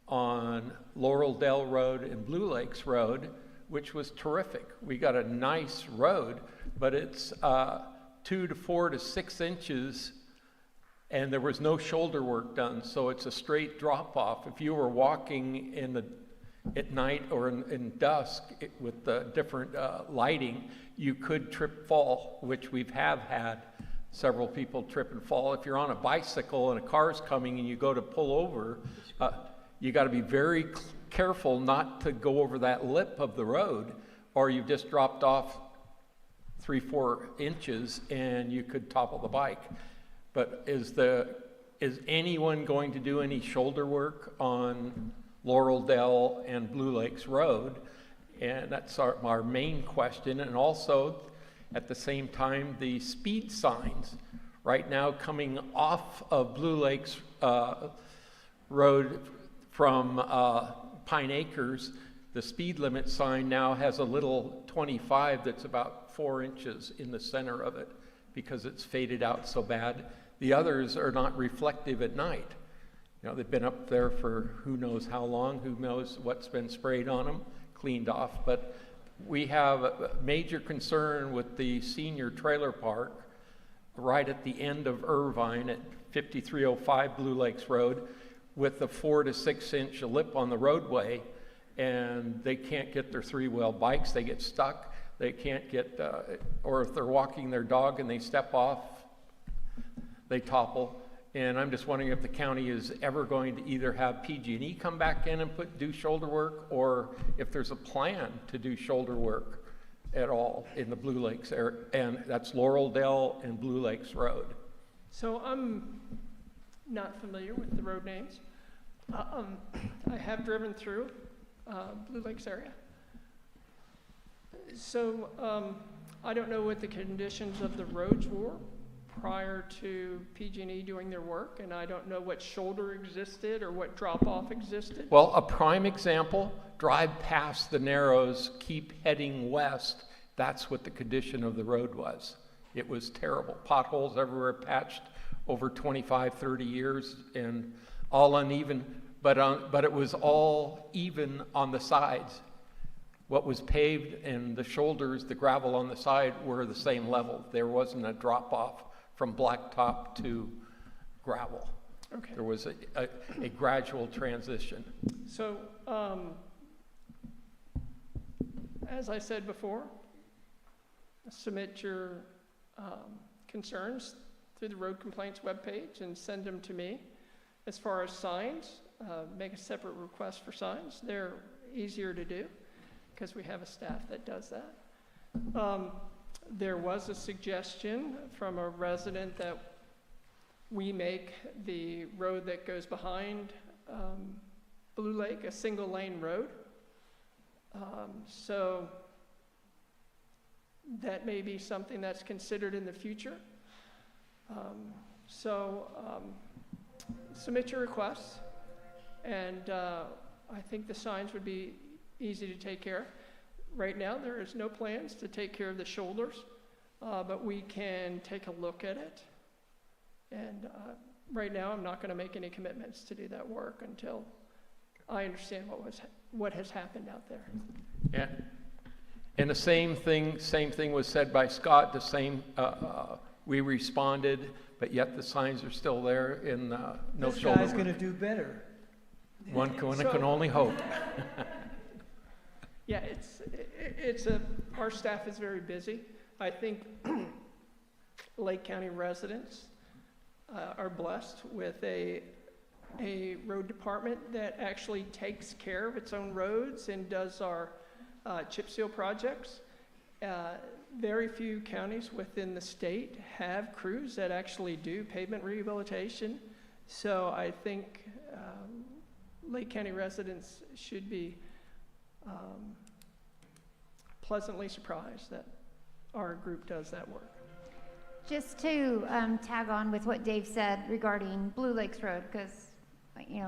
on Laurel Dell Road and Blue Lakes Road, which was terrific. We got a nice road, but it's 2 to 4 to 6 inches, and there was no shoulder work done, so it's a straight drop off. If you were walking at night or in dusk with the different lighting, you could trip fall, which we've had several people trip and fall. If you're on a bicycle and a car's coming and you go to pull over, you got to be very careful not to go over that lip of the road, or you've just dropped off 3-4 inches and you could topple the bike. But is anyone going to do any shoulder work on Laurel Dell and Blue Lakes Road? And that's our main question. And also, at the same time, the speed signs right now coming off of Blue Lakes Road from Pine Acres, the speed limit sign now has a little 25 that's about 4 inches in the center of it because it's faded out so bad. The others are not reflective at night. You know, they've been up there for who knows how long, who knows what's been sprayed on them, cleaned off. But we have a major concern with the senior trailer park right at the end of Irvine at 5305 Blue Lakes Road with the 4 to 6 inch lip on the roadway, and they can't get their 3-wheel bikes. They get stuck. They can't get, or if they're walking their dog and they step off, they topple. And I'm just wondering if the county is ever going to either have PG&E come back in and do shoulder work, or if there's a plan to do shoulder work at all in the Blue Lakes area, and that's Laurel Dell and Blue Lakes Road. So I'm not familiar with the road names. I have driven through Blue Lakes area. So I don't know what the conditions of the roads were prior to PG&E doing their work, and I don't know what shoulder existed or what drop-off existed. Well, a prime example, drive past the Narrows, keep heading west. That's what the condition of the road was. It was terrible. Potholes everywhere, patched over 25, 30 years, and all uneven, but it was all even on the sides. What was paved and the shoulders, the gravel on the side were the same level. There wasn't a drop-off from blacktop to gravel. Okay. There was a gradual transition. So, as I said before, submit your concerns through the road complaints webpage and send them to me. As far as signs, make a separate request for signs. They're easier to do because we have a staff that does that. There was a suggestion from a resident that we make the road that goes behind Blue Lake a single lane road. So that may be something that's considered in the future. Submit your requests, and I think the signs would be easy to take care of. Right now, there is no plans to take care of the shoulders, but we can take a look at it. And right now, I'm not going to make any commitments to do that work until I understand what has happened out there. Yeah. And the same thing was said by Scott. The same, we responded, but yet the signs are still there in no this shoulder. This guy's going to do better. One can only hope. Yeah, our staff is very busy. I think Lake County residents are blessed with a road department that actually takes care of its own roads and does our chip seal projects. Very few counties within the state have crews that actually do pavement rehabilitation. So I think Lake County residents should be pleasantly surprised that our group does that work. Just to tag on with what Dave said regarding Blue Lakes Road, because,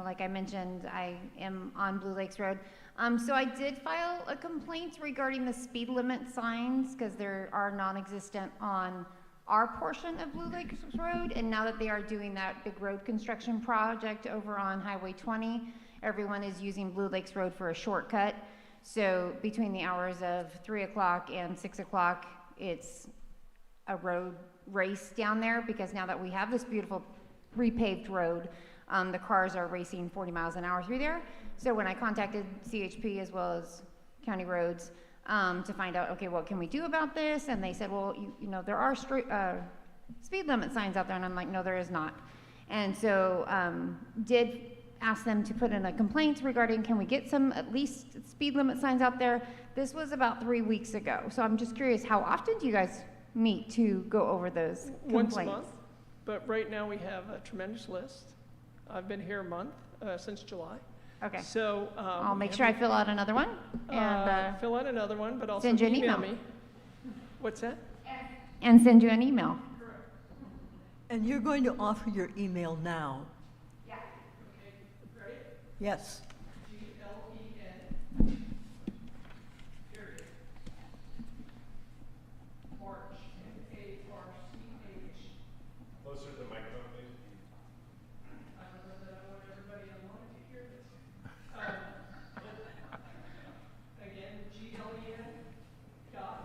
like I mentioned, I am on Blue Lakes Road. So I did file a complaint regarding the speed limit signs, because they are non-existent on our portion of Blue Lakes Road. And now that they are doing that big road construction project over on Highway 20, everyone is using Blue Lakes Road for a shortcut. So between the hours of 3 o'clock and 6 o'clock, it's a road race down there, because now that we have this beautiful repaved road, The cars are racing 40 miles an hour through there. So when I contacted CHP as well as County Roads to find out, okay, what can we do about this? And they said, well, you know, there are speed limit signs out there. And I'm like, no, there is not. And so did ask them to put in a complaint regarding, can we get some at least speed limit signs out there? This was about 3 weeks ago. So I'm just curious, how often do you guys meet to go over those complaints? Once a month, but right now we have a tremendous list. I've been here a month, since July. Okay. So. I'll make sure I fill out another one and fill out another one, but also send you an email email. me. What's that? And send you an email. And you're going to offer your email now? Yeah. Okay, ready? Yes. GLEN, period. March, M-A-R-C-H. Closer to the microphone, please. I don't know that I want everybody online to hear this. Again, GLEN dot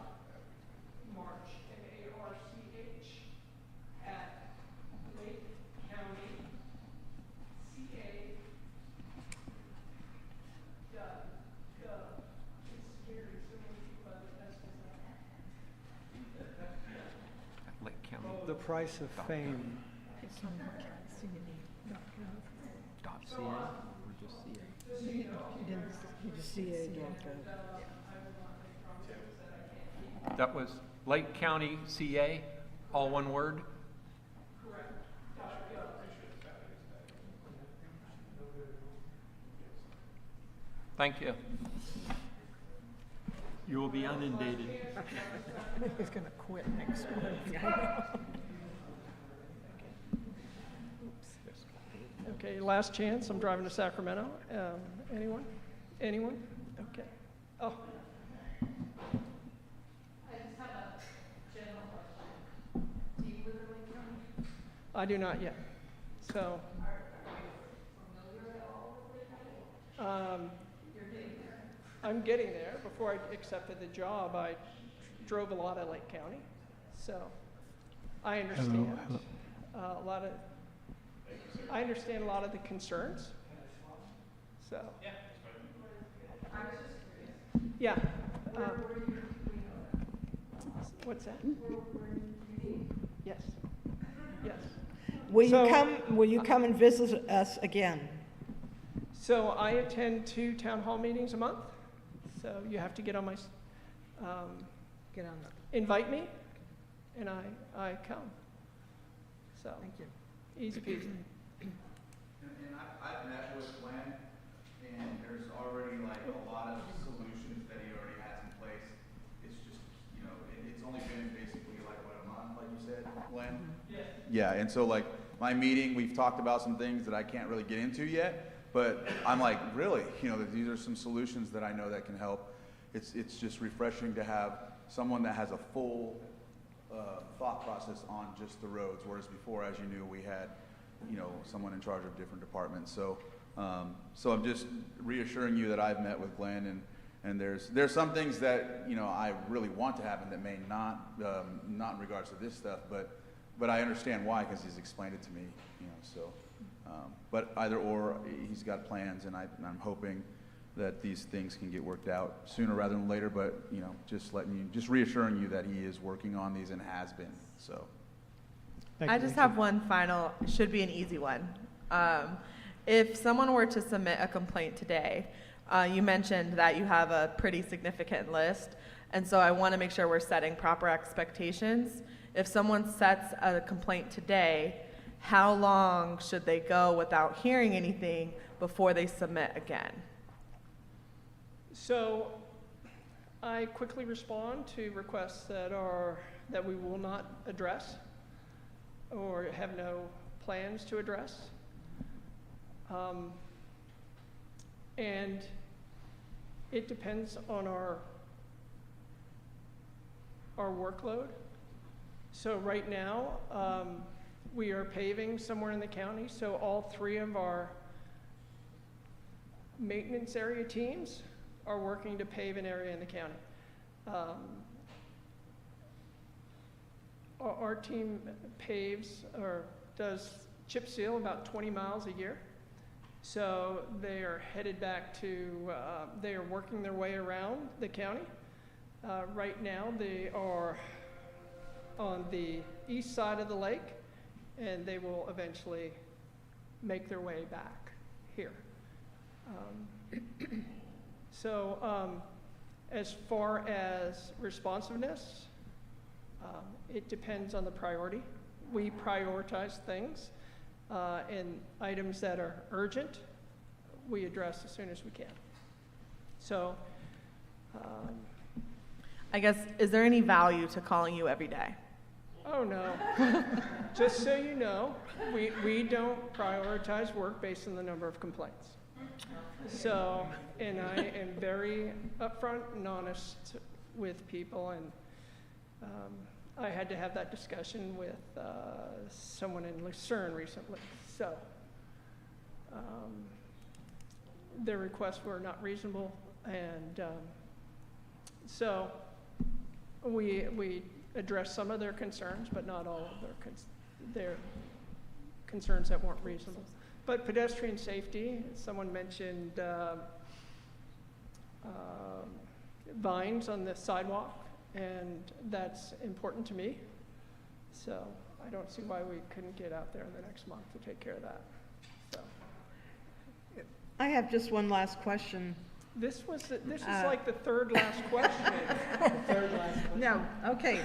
March, M-A-R-C-H, at Lake County, CA, gov. It's scary, so many people have the best design. Lake County. The price of fame. .ca or just CA? That was Lake County, CA, all one word? Thank you. You will be inundated. He's gonna quit next month. Okay, last chance, I'm driving to Sacramento. Anyone? Anyone? Okay. Oh. I just have a general question. Do you live in Lake County? I do not yet, so. Are you familiar at all with Lake County? You're getting there. I'm getting there. Before I accepted the job, I drove a lot of Lake County, so I understand I understand a lot of the concerns. So. I was just curious. Yeah. What's that? Yes. Yes. Will you come and visit us again? So I attend 2 town hall meetings a month. So you have to get on my, Get on invite me, and I come. So. Thank you. Easy peasy. And I've met with Glenn, and there's already like a lot of solutions that he already has in place. It's just, you know, it's only been basically like, what, a month, like you said, Glenn? Yes. Yeah, and so like my meeting, we've talked about some things that I can't really get into yet, but I'm like, really, you know, these are some solutions that I know that can help. It's just refreshing to have someone that has a full thought process on just the roads, whereas before, as you knew, we had, you know, someone in charge of different departments. So, so I'm just reassuring you that I've met with Glenn, and there's some things that, you know, I really want to happen that may not, not in regards to this stuff, but I understand why, because he's explained it to me, you know. So, but either or, he's got plans, and I'm hoping that these things can get worked out sooner rather than later. But you know, just reassuring you that he is working on these and has been. So. I just have one final, should be an easy one. If someone were to submit a complaint today, you mentioned that you have a pretty significant list, and so I want to make sure we're setting proper expectations. If someone sets a complaint today, how long should they go without hearing anything before they submit again? So I quickly respond to requests that we will not address or have no plans to address. And it depends on our workload. So right now, we are paving somewhere in the county, so all 3 of our maintenance area teams are working to pave an area in the county. Our team paves or does chip seal about 20 miles a year. So they are headed back to, they are working their way around the county. Right now, they are on the east side of the lake, and they will eventually make their way back here. As far as responsiveness, it depends on the priority. We prioritize things, and items that are urgent, we address as soon as we can. So, I guess, is there any value to calling you every day? oh no. Just so you know, we don't prioritize work based on the number of complaints. So, and I am very upfront and honest with people, and I had to have that discussion with someone in Lucerne recently. So, their requests were not reasonable, and so we addressed some of their concerns, but not all of their concerns that weren't reasonable. But pedestrian safety, someone mentioned vines on the sidewalk, and that's important to me. So I don't see why we couldn't get out there in the next month to take care of that. So I have just one last question. this is like the third last question. No, okay.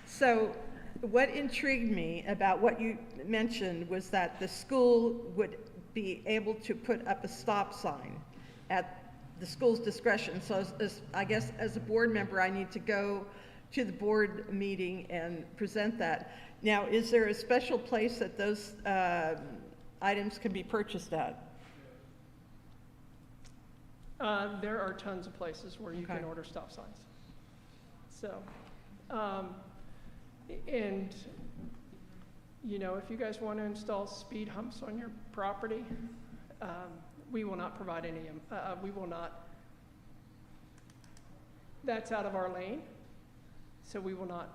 So what intrigued me about what you mentioned was that the school would be able to put up a stop sign at the school's discretion. So I guess as a board member, I need to go to the board meeting and present that. Now, is there a special place that those items can be purchased at? There are tons of places where you can order stop signs. So, and, you know, if you guys want to install speed humps on your property, we will not provide any, we will not, that's out of our lane, so we will not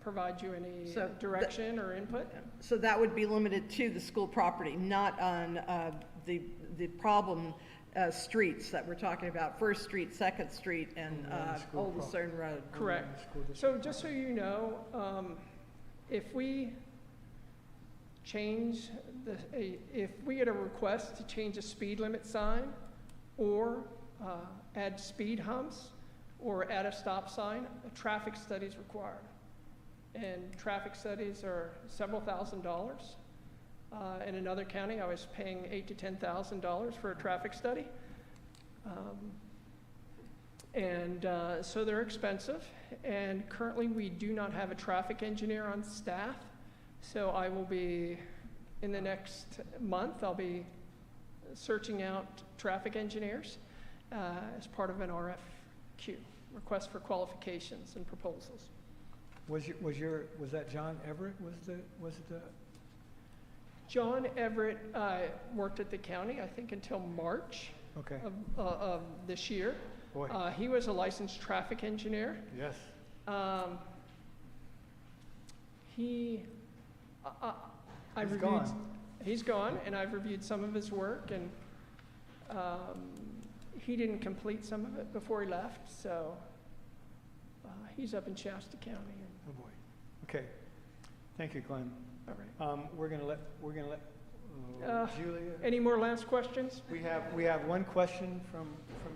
provide you any direction or input. So that would be limited to the school property, not on the problem streets that we're talking about, First Street, Second Street, and Old Lucerne Road. Correct. So just so you know, if we change if we get a request to change a speed limit sign or add speed humps or add a stop sign, a traffic study is required. And traffic studies are several $1,000s. In another county, I was paying $8,000 to $10,000 for a traffic study. So they're expensive. And currently, we do not have a traffic engineer on staff. So I will be, in the next month, I'll be searching out traffic engineers as part of an RFQ, request for qualifications and proposals. Was that John Everett? Was it the? John Everett worked at the county, I think, until March of this year. Boy. He was a licensed traffic engineer. Yes. He's gone, and I've reviewed some of his work, and he didn't complete some of it before he left, so he's up in Shasta County. Oh boy. Okay. Thank you, Glenn. All right. We're gonna let Julia. Any more last questions? We have one question from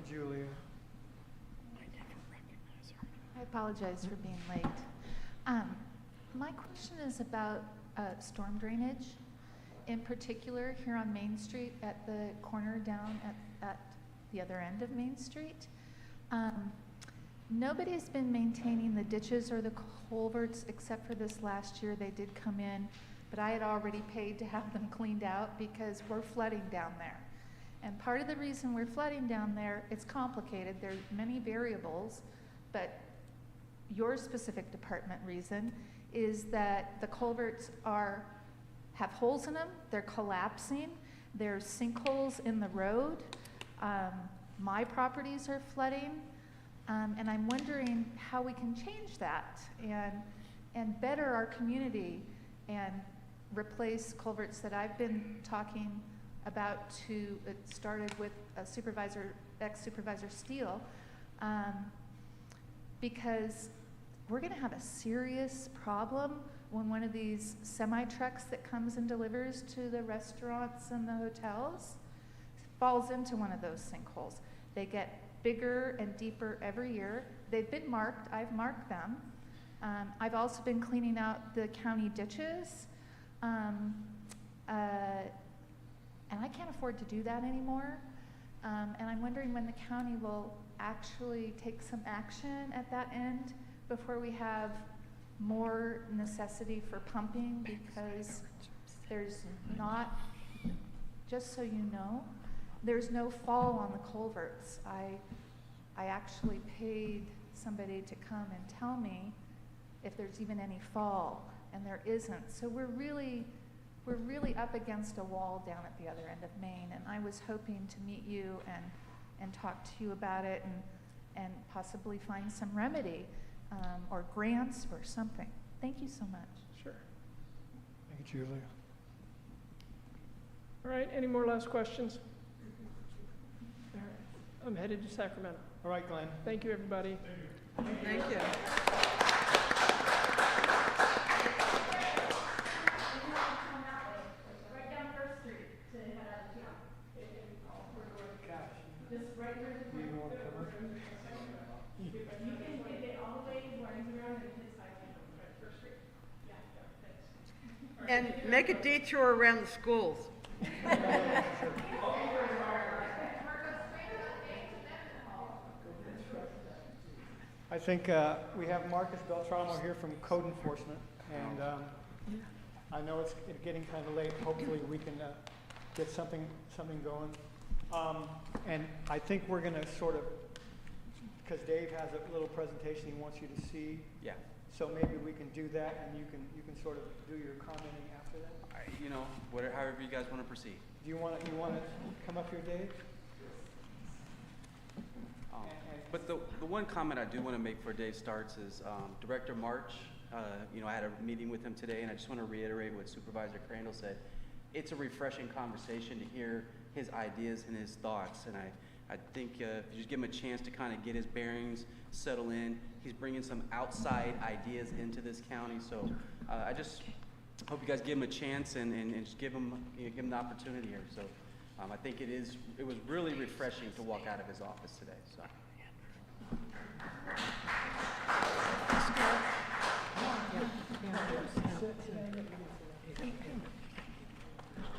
Julia. I apologize for being late. My question is about storm drainage, in particular here on Main Street at the corner down at the other end of Main Street. Nobody's been maintaining the ditches or the culverts except for this last year. They did come in, but I had already paid to have them cleaned out because we're flooding down there. And part of the reason we're flooding down there, it's complicated. There's many variables, but your specific department reason is that the culverts have holes in them, they're collapsing, there's sinkholes in the road, my properties are flooding, and I'm wondering how we can change that and better our community and replace culverts that I've been talking about to, it started with ex-supervisor Steele, because we're gonna have a serious problem when one of these semi-trucks that comes and delivers to the restaurants and the hotels falls into one of those sinkholes. They get bigger and deeper every year. They've been marked, I've marked them. I've also been cleaning out the county ditches. And I can't afford to do that anymore. And I'm wondering when the county will actually take some action at that end before we have more necessity for pumping, because there's not, just so you know, there's no fall on the culverts. I actually paid somebody to come and tell me if there's even any fall, and there isn't. So we're really up against a wall down at the other end of Maine, and I was hoping to meet you and talk to you about it and possibly find some remedy, or grants or something. Thank you so much. Sure. Thank you, Julia. All right, any more last questions? All right. I'm headed to Sacramento. All right, Glenn. Thank you, everybody. Thank you. And make a detour around the schools. I think we have Marcus Beltramo here from Code Enforcement, and I know it's getting kind of late. Hopefully we can get something going. And I think we're going to sort of, because Dave has a little presentation he wants you to see. Yeah. So maybe we can do that, and you can sort of do your commenting after that. You know, however you guys want to proceed. Do you want to come up here, Dave? But the one comment I do want to make before Dave starts is Director March. I had a meeting with him today, and I just want to reiterate what Supervisor Crandall said. It's a refreshing conversation to hear his ideas and his thoughts, and I think if you just give him a chance to kind of get his bearings, settle in. He's bringing some outside ideas into this county, so I just hope you guys give him a chance and just give him the opportunity here. So I think it was really refreshing to walk out of his office today. So.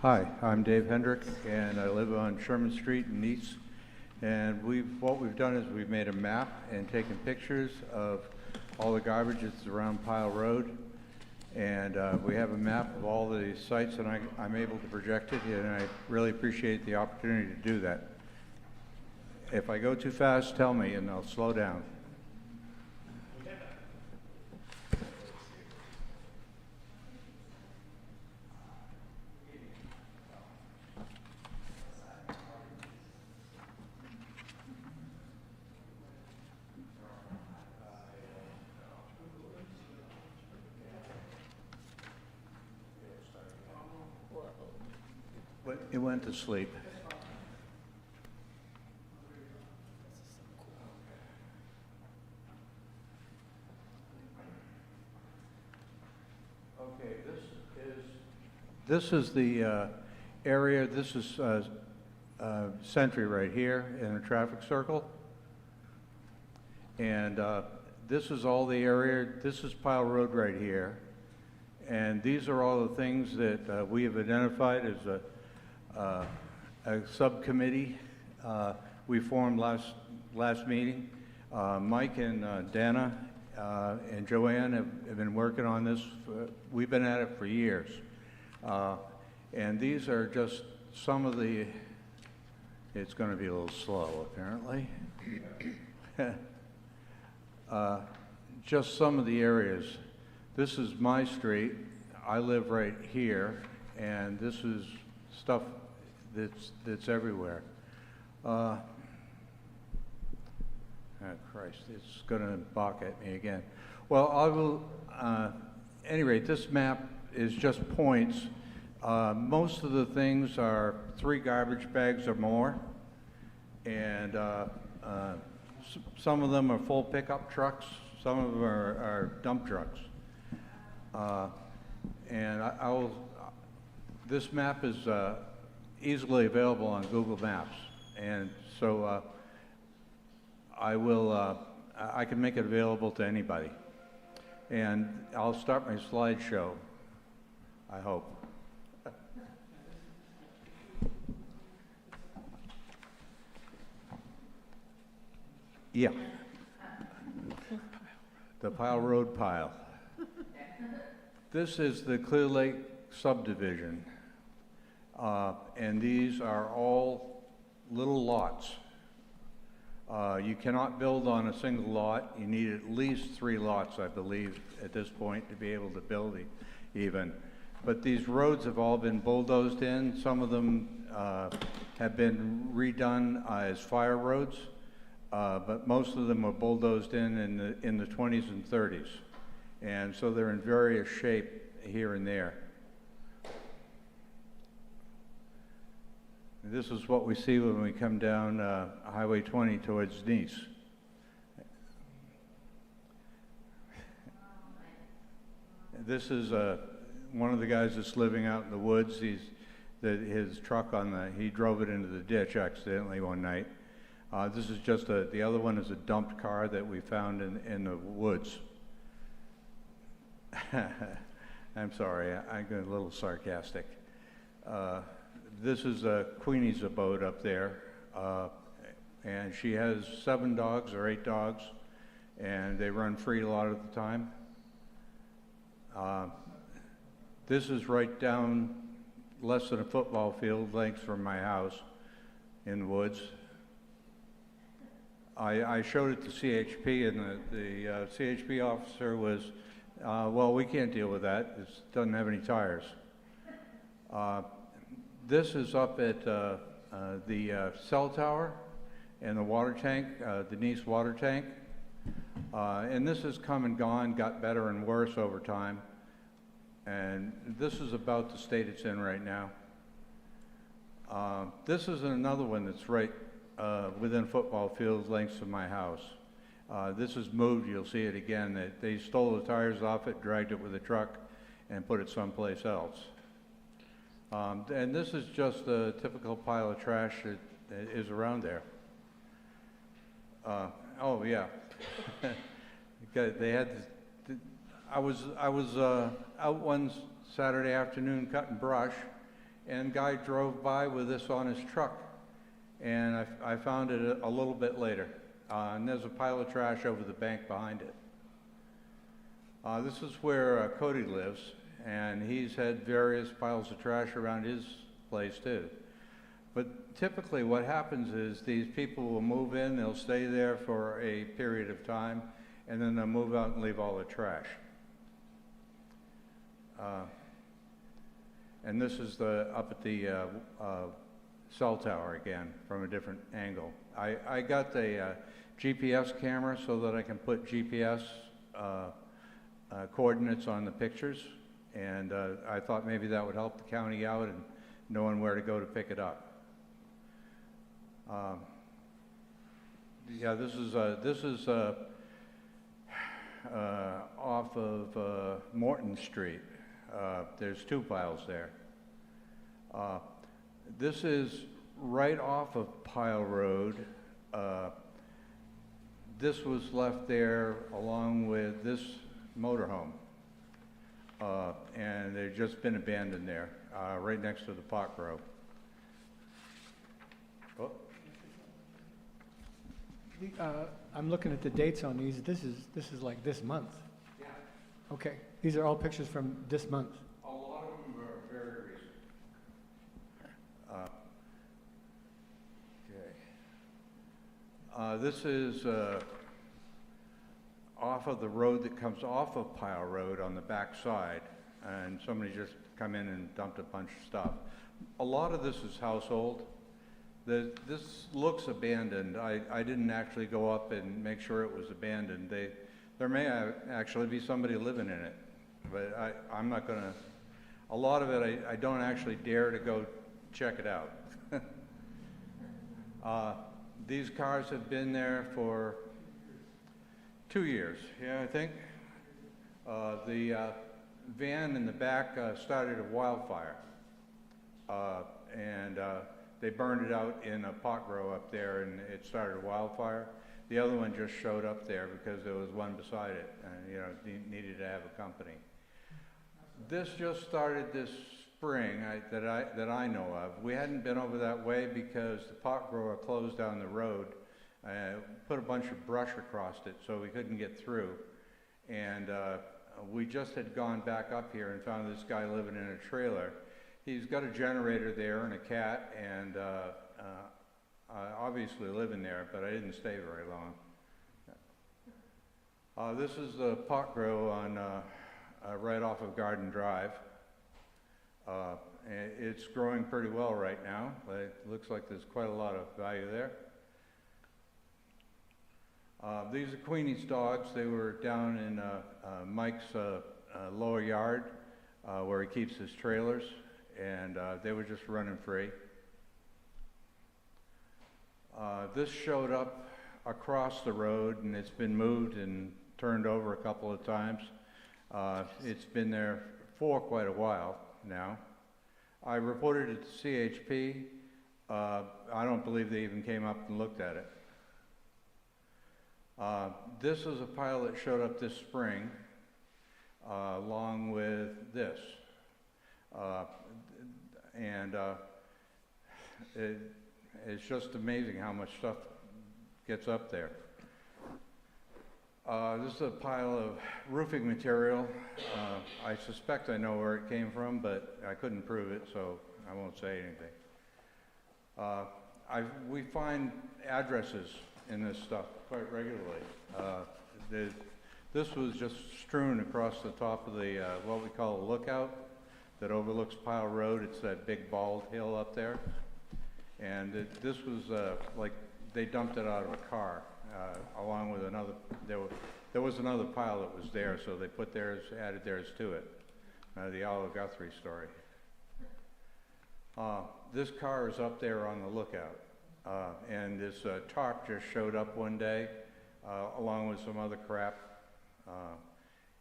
Hi, I'm Dave Hendrick, and I live on Sherman Street in Nice. And what we've done is we've made a map and taken pictures of all the garbage that's around Pile Road. And we have a map of all the sites, and I'm able to project it, and I really appreciate the opportunity to do that. If I go too fast, tell me, and I'll slow down. It went to sleep. Okay, this is the area. This is Sentry right here in a traffic circle, and this is all the area. This is Pile Road right here, and these are all the things that we have identified as a subcommittee we formed last meeting. Mike and Dana and Joanne have been working on this. We've been at it for years. And these are just some of the, it's going to be a little slow apparently. Just some of the areas. This is my street. I live right here, and this is stuff that's everywhere. Oh Christ, it's going to balk at me again. Well, I will. Any rate, this map is just points. Most of the things are 3 garbage bags or more, and some of them are full pickup trucks, some of them are dump trucks. And this map is easily available on Google Maps, and so I can make it available to anybody. And I'll start my slideshow, I hope. Yeah. The Pile Road pile. This is the Clear Lake subdivision. And these are all little lots. You cannot build on a single lot. You need at least 3 lots, I believe, at this point to be able to build even. But these roads have all been bulldozed in. Some of them have been redone as fire roads, but most of them were bulldozed in the 20s and 30s. And so they're in various shape here and there. This is what we see when we come down Highway 20 towards Nice. This is one of the guys that's living out in the woods. His truck he drove it into the ditch accidentally one night. This is just the other one is a dumped car that we found in the woods. I'm sorry, I got a little sarcastic. This is Queenie's abode up there, and she has 7 dogs or 8 dogs, and they run free a lot of the time. This is right down less than a football field length from my house in the woods. I showed it to CHP, and the CHP officer was, well, we can't deal with that. It doesn't have any tires. This is up at the cell tower and the water tank, the Nice water tank. And this has come and gone, got better and worse over time. And this is about the state it's in right now. This is another one that's right within football field lengths of my house. This is moved, you'll see it again. They stole the tires off it, dragged it with a truck, and put it someplace else. And this is just a typical pile of trash that is around there. Oh yeah, they had. I was out one Saturday afternoon cutting brush, and a guy drove by with this on his truck, and I found it a little bit later. And there's a pile of trash over the bank behind it. This is where Cody lives, and he's had various piles of trash around his place too. But typically what happens is these people will move in, they'll stay there for a period of time, and then they'll move out and leave all the trash. And this is up at the cell tower again from a different angle. I got a GPS camera so that I can put GPS coordinates on the pictures, and I thought maybe that would help the county out in knowing where to go to pick it up. Yeah, this is off of Morton Street. There's 2 piles there. This is right off of Pile Road. This was left there along with this motorhome. And they've just been abandoned there, right next to the park row. Oh. I'm looking at the dates on these. This is like this month. Yeah. Okay, these are all pictures from this month. A lot of them are very recent. Okay. This is off of the road that comes off of Pile Road on the back side, and somebody just come in and dumped a bunch of stuff. A lot of this is household. This looks abandoned. I didn't actually go up and make sure it was abandoned. There may actually be somebody living in it, but I'm not going to a lot of it, I don't actually dare to go check it out. These cars have been there for 2 years, yeah, I think. The van in the back started a wildfire, and they burned it out in a pot grow up there, and it started a wildfire. The other one just showed up there because there was one beside it, and needed to have a company. This just started this spring that I know of. We hadn't been over that way because the pot grower closed down the road, put a bunch of brush across it so we couldn't get through, and we just had gone back up here and found this guy living in a trailer. He's got a generator there and a cat, and obviously living there, but I didn't stay very long. This is the pot grow on right off of Garden Drive. It's growing pretty well right now, but it looks like there's quite a lot of value there. These are Queenie's dogs. They were down in Mike's lower yard where he keeps his trailers, and they were just running free. This showed up across the road, and it's been moved and turned over a couple of times. It's been there for quite a while now. I reported it to CHP. I don't believe they even came up and looked at it. This is a pile that showed up this spring, along with this. It's just amazing how much stuff gets up there. This is a pile of roofing material. I suspect I know where it came from, but I couldn't prove it, so I won't say anything. We find addresses in this stuff quite regularly. This was just strewn across the top of the what we call a lookout that overlooks Pile Road. It's that big bald hill up there, and this was like they dumped it out of a car along with another. There was another pile that was there, so they put theirs, added theirs to it. The Olive Guthrie story. This car is up there on the lookout. And this tarp just showed up one day, along with some other crap,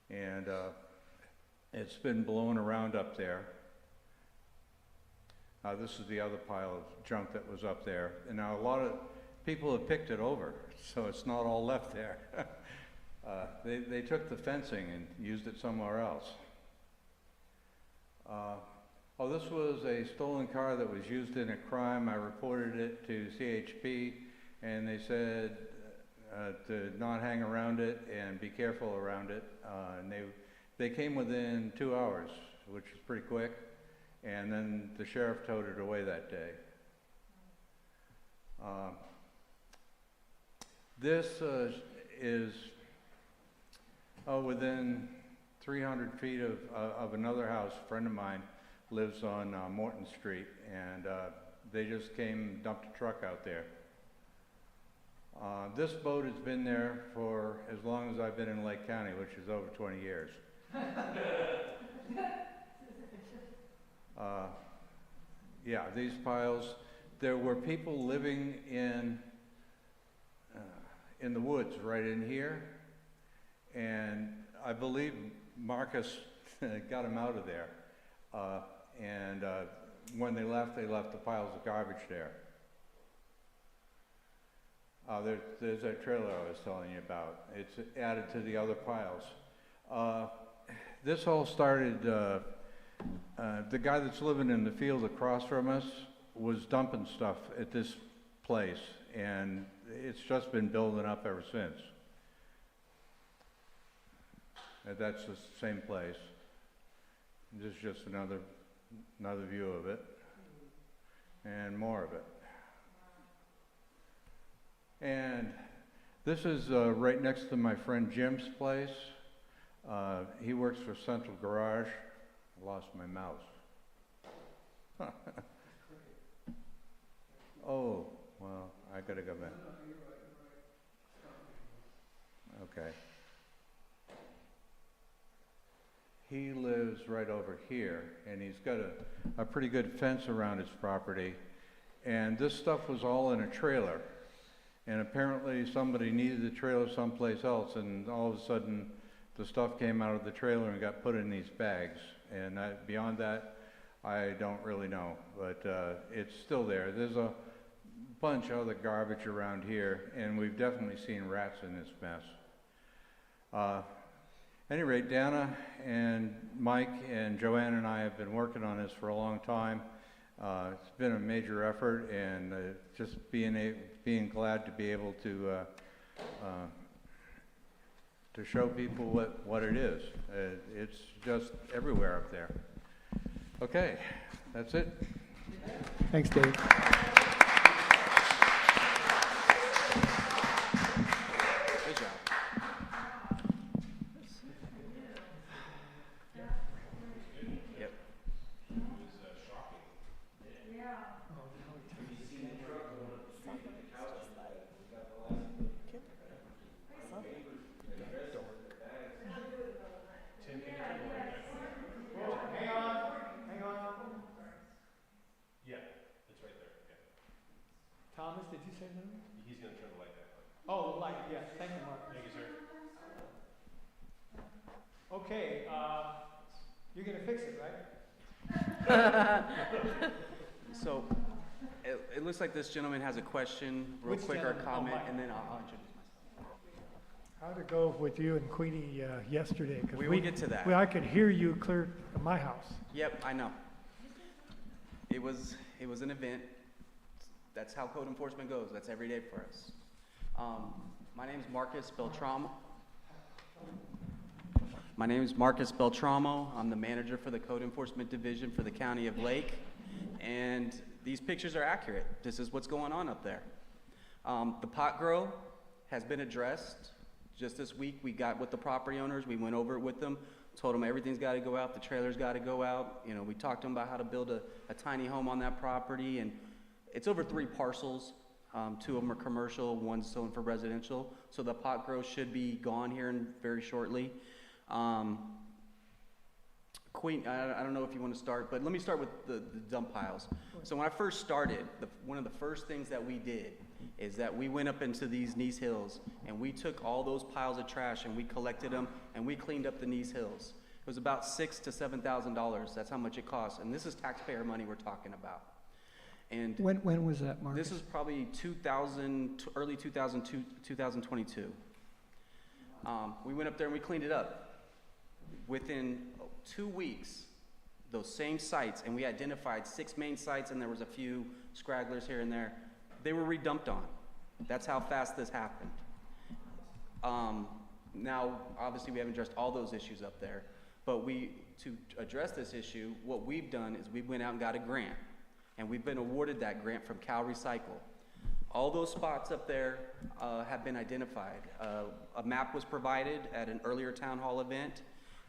and it's been blowing around up there. This is the other pile of junk that was up there, and now a lot of people have picked it over, so it's not all left there. They took the fencing and used it somewhere else. Oh, this was a stolen car that was used in a crime. I reported it to CHP, and they said to not hang around it and be careful around it. And they came within 2 hours, which is pretty quick, and then the sheriff towed it away that day. This is within 300 feet of another house. A friend of mine lives on Morton Street, and they just came and dumped a truck out there. This boat has been there for as long as I've been in Lake County, which is over 20 years. Yeah, these piles, there were people living in the woods right in here, and I believe Marcus got them out of there. And when they left the piles of garbage there. There's that trailer I was telling you about. It's added to the other piles. This all started, the guy that's living in the field across from us was dumping stuff at this place, and it's just been building up ever since. And that's the same place. This is just another view of it, and more of it. And this is right next to my friend Jim's place. He works for Central Garage. I lost my mouse. Oh, well, I gotta go back. Okay. he lives right over here, and he's got a pretty good fence around his property. And this stuff was all in a trailer. And apparently somebody needed the trailer someplace else, and all of a sudden the stuff came out of the trailer and got put in these bags. And beyond that, I don't really know, but it's still there. There's a bunch of other garbage around here, and we've definitely seen rats in this mess. Any rate, Dana and Mike and Joanne and I have been working on this for a long time. It's been a major effort, and just being glad to be able to show people what it is. It's just everywhere up there. Okay, that's it. Thanks, Dave. Good job. Yep. Thomas, did you say something? He's going to turn the light back on. Oh, the light, yes. Thank you, Mark. Thank you, sir. Okay, you're going to fix it, right? So, it looks like this gentleman has a question, real Which quick, or a gentleman? Oh, comment, Mike. and then I'll introduce myself. How'd it go with you and Queenie yesterday? 'Cause We will get to that. I could hear you clear at my house. Yep, I know. It was an event. That's how code enforcement goes. That's every day for us. My name is Marcus Beltramo. I'm the manager for the Code Enforcement Division for the County of Lake. And these pictures are accurate. This is what's going on up there. The pot grow has been addressed. Just this week, we got with the property owners. We went over it with them, told them everything's got to go out. The trailer's got to go out. You know, we talked to them about how to build a tiny home on that property. And it's over 3 parcels. 2 of them are commercial, 1's zoned for residential. So the pot grow should be gone here very shortly. Queen, I don't know if you want to start, but let me start with the dump piles. So when I first started, one of the first things that we did is that we went up into these Nice Hills and we took all those piles of trash and we collected them and we cleaned up the Nice Hills. It was about $6,000 to $7,000. That's how much it cost. And this is taxpayer money we're talking about. And When was that, Marcus? this is probably early 2022. We went up there and we cleaned it up. Within 2 weeks, those same sites, and we identified 6 main sites, and there was a few scragglers here and there, they were redumped on. That's how fast this happened. Now, obviously, we haven't addressed all those issues up there, but to address this issue, what we've done is we went out and got a grant, and we've been awarded that grant from Cal Recycle. All those spots up there have been identified. A map was provided at an earlier town hall event.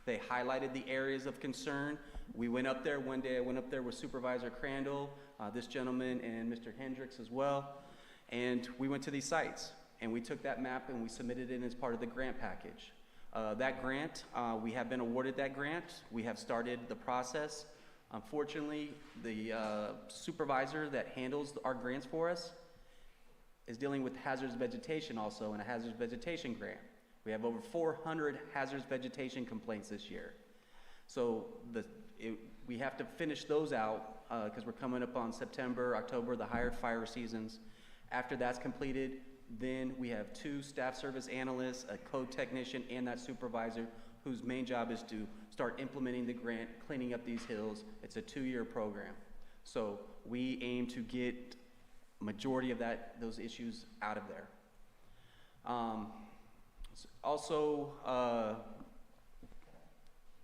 They highlighted the areas of concern. We went up there one day. I went up there with Supervisor Crandall, this gentleman, and Mr. Hendricks as well. And we went to these sites. And we took that map and we submitted it as part of the grant package. That grant, we have been awarded that grant. We have started the process. Unfortunately, the supervisor that handles our grants for us is dealing with hazardous vegetation also, and a hazardous vegetation grant. We have over 400 hazardous vegetation complaints this year. So we have to finish those out because we're coming up on September, October, the higher fire seasons. After that's completed, then we have 2 staff service analysts, a code technician, and that supervisor whose main job is to start implementing the grant, cleaning up these hills. It's a 2-year program. So we aim to get majority of those issues out of there. Also,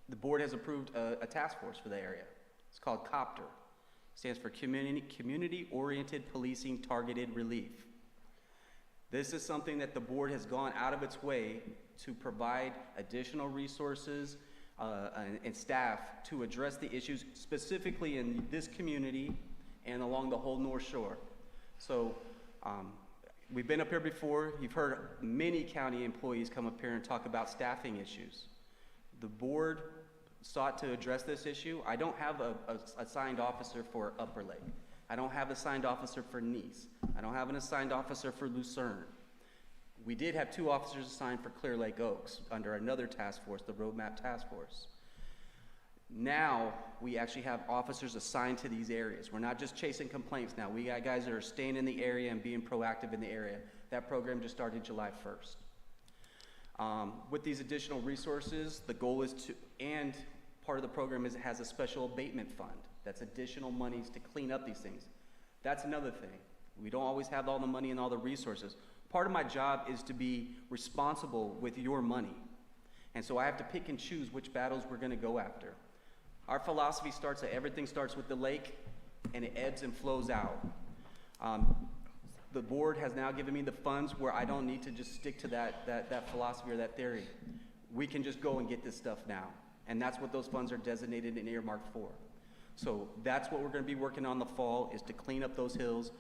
the board has approved a task force for the area. It's called COPTER. It stands for Community-Oriented Policing Targeted Relief. This is something that the board has gone out of its way to provide additional resources and staff to address the issues specifically in this community and along the whole North Shore. So we've been up here before. You've heard many county employees come up here and talk about staffing issues. The board sought to address this issue. I don't have a assigned officer for Upper Lake. I don't have an assigned officer for Nice. I don't have an assigned officer for Lucerne. We did have 2 officers assigned for Clear Lake Oaks under another task force, the Roadmap Task Force. Now, we actually have officers assigned to these areas. We're not just chasing complaints now. We got guys that are staying in the area and being proactive in the area. That program just started July 1st. With these additional resources, the goal is to, and part of the program is it has a special abatement fund. That's additional monies to clean up these things. That's another thing. We don't always have all the money and all the resources. Part of my job is to be responsible with your money. And so I have to pick and choose which battles we're gonna go after. Our philosophy starts that everything starts with the lake and it ebbs and flows out. The board has now given me the funds where I don't need to just stick to that philosophy or that theory. We can just go and get this stuff now. And that's what those funds are designated and earmarked for. So that's what we're gonna be working on the fall, is to clean up those hills.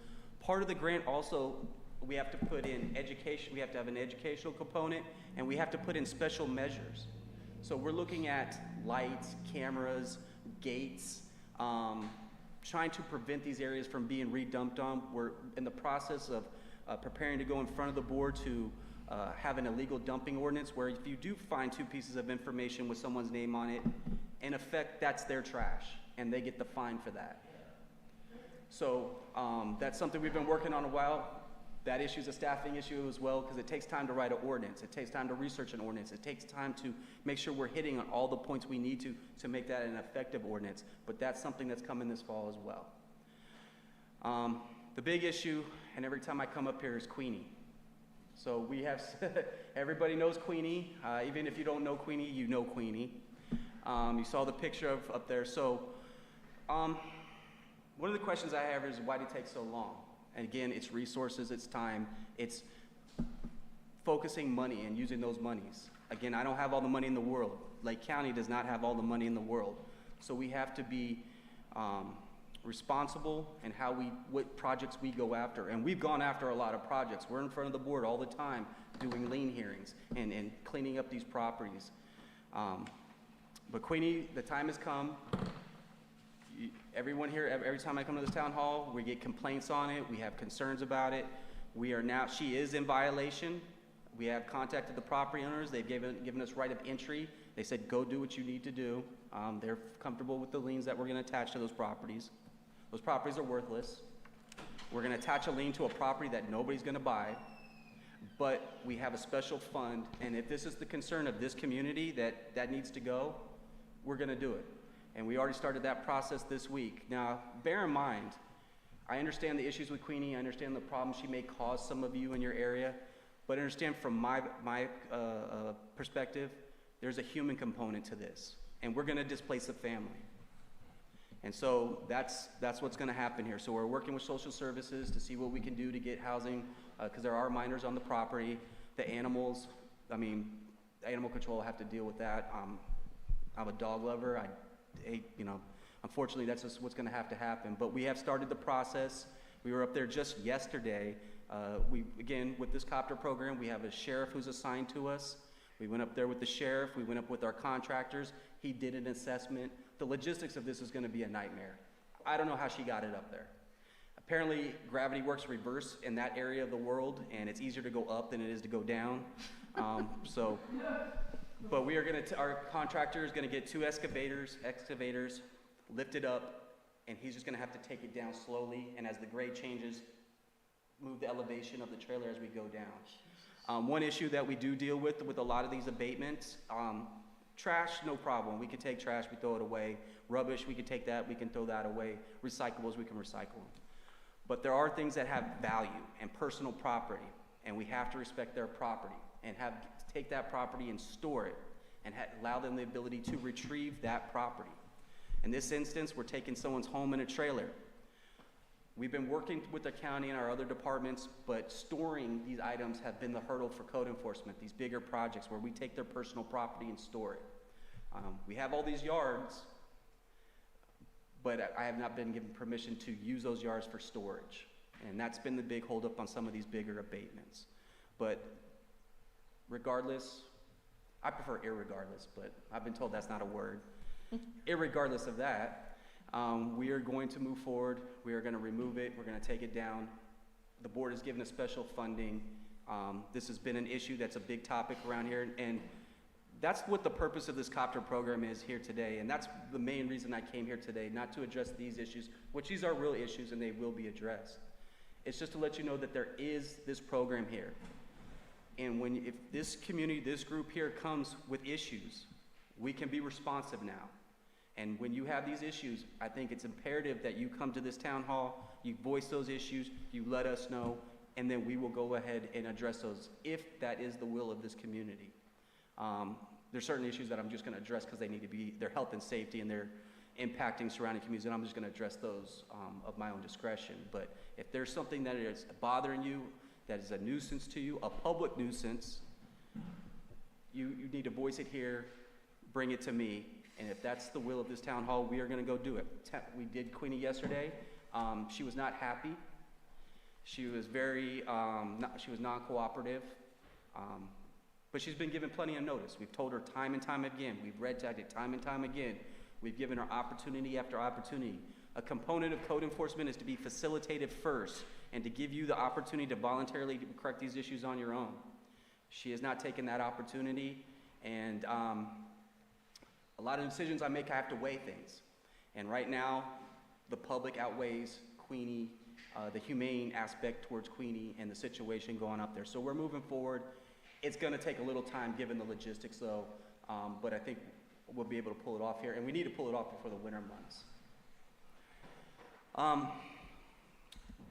Part of the grant also, we have to put in education, we have to have an educational component, and we have to put in special measures. So we're looking at lights, cameras, gates, trying to prevent these areas from being redumped on. We're in the process of preparing to go in front of the board to have an illegal dumping ordinance where if you do find 2 pieces of information with someone's name on it, in effect, that's their trash, and they get the fine for that. So that's something we've been working on a while. That issue is a staffing issue as well, because it takes time to write an ordinance. It takes time to research an ordinance. It takes time to make sure we're hitting on all the points we need to make that an effective ordinance. But that's something that's coming this fall as well. The big issue, and every time I come up here, is Queenie. So we have, everybody knows Queenie. Even if you don't know Queenie, you know Queenie. You saw the picture of up there. So one of the questions I have is, why did it take so long? And again, it's resources, it's time, it's focusing money and using those monies. Again, I don't have all the money in the world. Lake County does not have all the money in the world. So we have to be responsible in what projects we go after. And we've gone after a lot of projects. We're in front of the board all the time doing lien hearings and cleaning up these properties. But Queenie, the time has come. Everyone here, every time I come to this town hall, we get complaints on it, we have concerns about it. She is in violation. We have contacted the property owners. They've given us right of entry. They said, go do what you need to do. They're comfortable with the liens that we're gonna attach to those properties. Those properties are worthless. We're gonna attach a lien to a property that nobody's gonna buy, but we have a special fund, and if this is the concern of this community that needs to go, we're gonna do it. And we already started that process this week. Now, bear in mind, I understand the issues with Queenie. I understand the problems she may cause some of you in your area. But understand from my perspective, there's a human component to this. And we're gonna displace a family. And so that's what's gonna happen here. So we're working with social services to see what we can do to get housing, because there are minors on the property. The animals, animal control will have to deal with that. I'm a dog lover. Unfortunately, that's just what's going to happen. But we have started the process. We were up there just yesterday. Again, with this copter program, we have a sheriff who's assigned to us. We went up there with the sheriff. We went up with our contractors. He did an assessment. The logistics of this is going to be a nightmare. I don't know how she got it up there. Apparently, gravity works reverse in that area of the world, and it's easier to go up than it is to go down. But we are our contractor is gonna get 2 excavators, lift it up, and he's just gonna have to take it down slowly, and as the grade changes, move the elevation of the trailer as we go down. One issue that we do deal with a lot of these abatements, trash, no problem. We can take trash, we throw it away. Rubbish, we can take that, we can throw that away. Recyclables, we can recycle them. But there are things that have value and personal property, and we have to respect their property and take that property and store it and allow them the ability to retrieve that property. In this instance, we're taking someone's home in a trailer. We've been working with the county and our other departments, but storing these items have been the hurdle for code enforcement, these bigger projects where we take their personal property and store it. We have all these yards, but I have not been given permission to use those yards for storage. And that's been the big holdup on some of these bigger abatements. But regardless, I prefer irregardless, but I've been told that's not a word. Irregardless of that, we are going to move forward. We are going to remove it. We're going to take it down. The board has given us special funding. This has been an issue that's a big topic around here, and that's what the purpose of this copter program is here today, and that's the main reason I came here today, not to address these issues, which these are real issues and they will be addressed. It's just to let you know that there is this program here. And if this community, this group here comes with issues, we can be responsive now. And when you have these issues, I think it's imperative that you come to this town hall, you voice those issues, you let us know, and then we will go ahead and address those if that is the will of this community. There's certain issues that I'm just going to address because they need to be, their health and safety, and they're impacting surrounding communities, and I'm just going to address those of my own discretion. But if there's something that is bothering you, that is a nuisance to you, a public nuisance, you need to voice it here, bring it to me, and if that's the will of this town hall, we are going to go do it. We did Queenie yesterday. She was not happy. She was very, she was non-cooperative. But she's been given plenty of notice. We've told her time and time again. We've red tagged it time and time again. We've given her opportunity after opportunity. A component of code enforcement is to be facilitated first and to give you the opportunity to voluntarily correct these issues on your own. She has not taken that opportunity, and a lot of decisions I make, I have to weigh things. And right now, the public outweighs Queenie, the humane aspect towards Queenie and the situation going up there. So we're moving forward. It's going to take a little time given the logistics though, but I think we'll be able to pull it off here, and we need to pull it off before the winter months.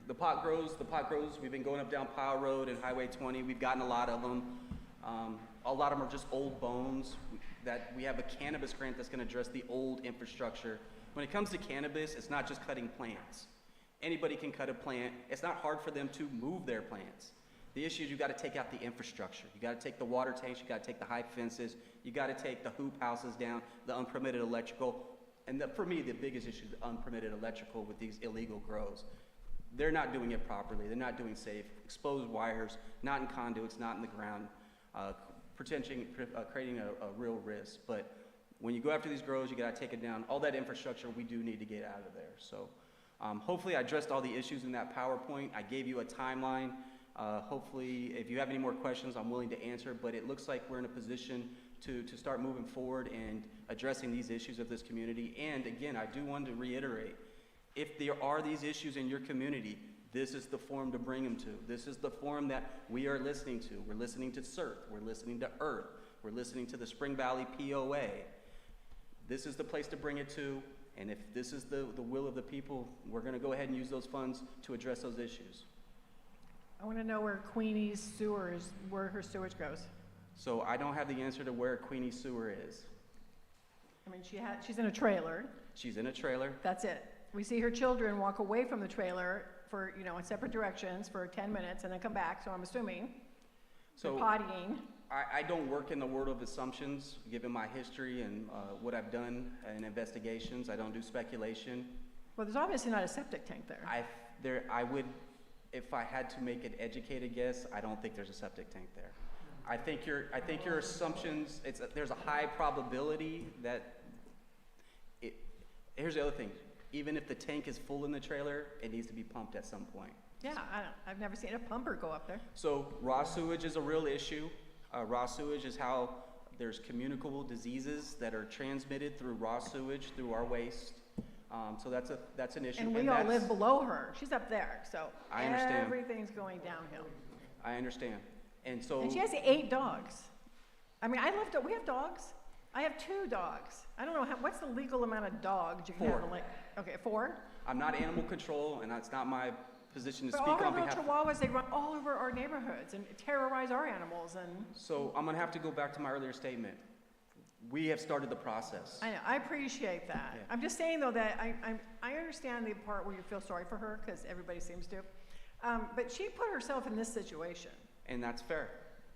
The pot grows, we've been going up down Powell Road and Highway 20, we've gotten a lot of them. A lot of them are just old bones. We have a cannabis grant that's going to address the old infrastructure. When it comes to cannabis, it's not just cutting plants. Anybody can cut a plant. It's not hard for them to move their plants. The issue is you got to take out the infrastructure. You got to take the water tanks, you got to take the high fences, you got to take the hoop houses down, the unpermitted electrical. And for me, the biggest issue is the unpermitted electrical with these illegal grows. They're not doing it properly. They're not doing safe. Exposed wires, not in conduits, not in the ground, creating a real risk. But when you go after these grows, you got to take it down. All that infrastructure we do need to get out of there. So hopefully I addressed all the issues in that PowerPoint. I gave you a timeline. Hopefully, if you have any more questions, I'm willing to answer, but it looks like we're in a position to start moving forward and addressing these issues of this community. And again, I do want to reiterate, if there are these issues in your community, this is the forum to bring them to. This is the forum that we are listening to. We're listening to CERT, we're listening to EARTH, we're listening to the Spring Valley POA. This is the place to bring it to, and if this is the will of the people, we're going to go ahead and use those funds to address those issues. I want to know where Queenie's sewers, where her sewage goes. So I don't have the answer to where Queenie's sewer is. I mean, she's in a trailer. She's in a trailer. That's it. We see her children walk away from the trailer for, in separate directions for 10 minutes and then come back, so I'm assuming they're pottying. I don't work in the world of assumptions, given my history and what I've done in investigations. I don't do speculation. Well, there's obviously not a septic tank there. I would, if I had to make an educated guess, I don't think there's a septic tank there. I think your assumptions, there's a high probability that here's the other thing. Even if the tank is full in the trailer, it needs to be pumped at some point. Yeah, I've never seen a pumper go up there. So raw sewage is a real issue. Raw sewage is how there's communicable diseases that are transmitted through raw sewage, through our waste. So that's an issue. And we all live below her. She's up there, so I understand. Everything's going downhill. I understand. And she has 8 dogs. I mean, we have dogs. I have 2 dogs. I don't know, what's the legal amount of dogs you can 4. have? Okay, 4? I'm not animal control, and that's not my position to But speak all her on little behalf. chihuahuas, they run all over our neighborhoods and terrorize our animals. And So I'm gonna have to go back to my earlier statement. We have started the process. I know, I appreciate that. Yeah. I'm just saying though that I understand the part where you feel sorry for her, because everybody seems to. But she put herself in this situation. And that's fair.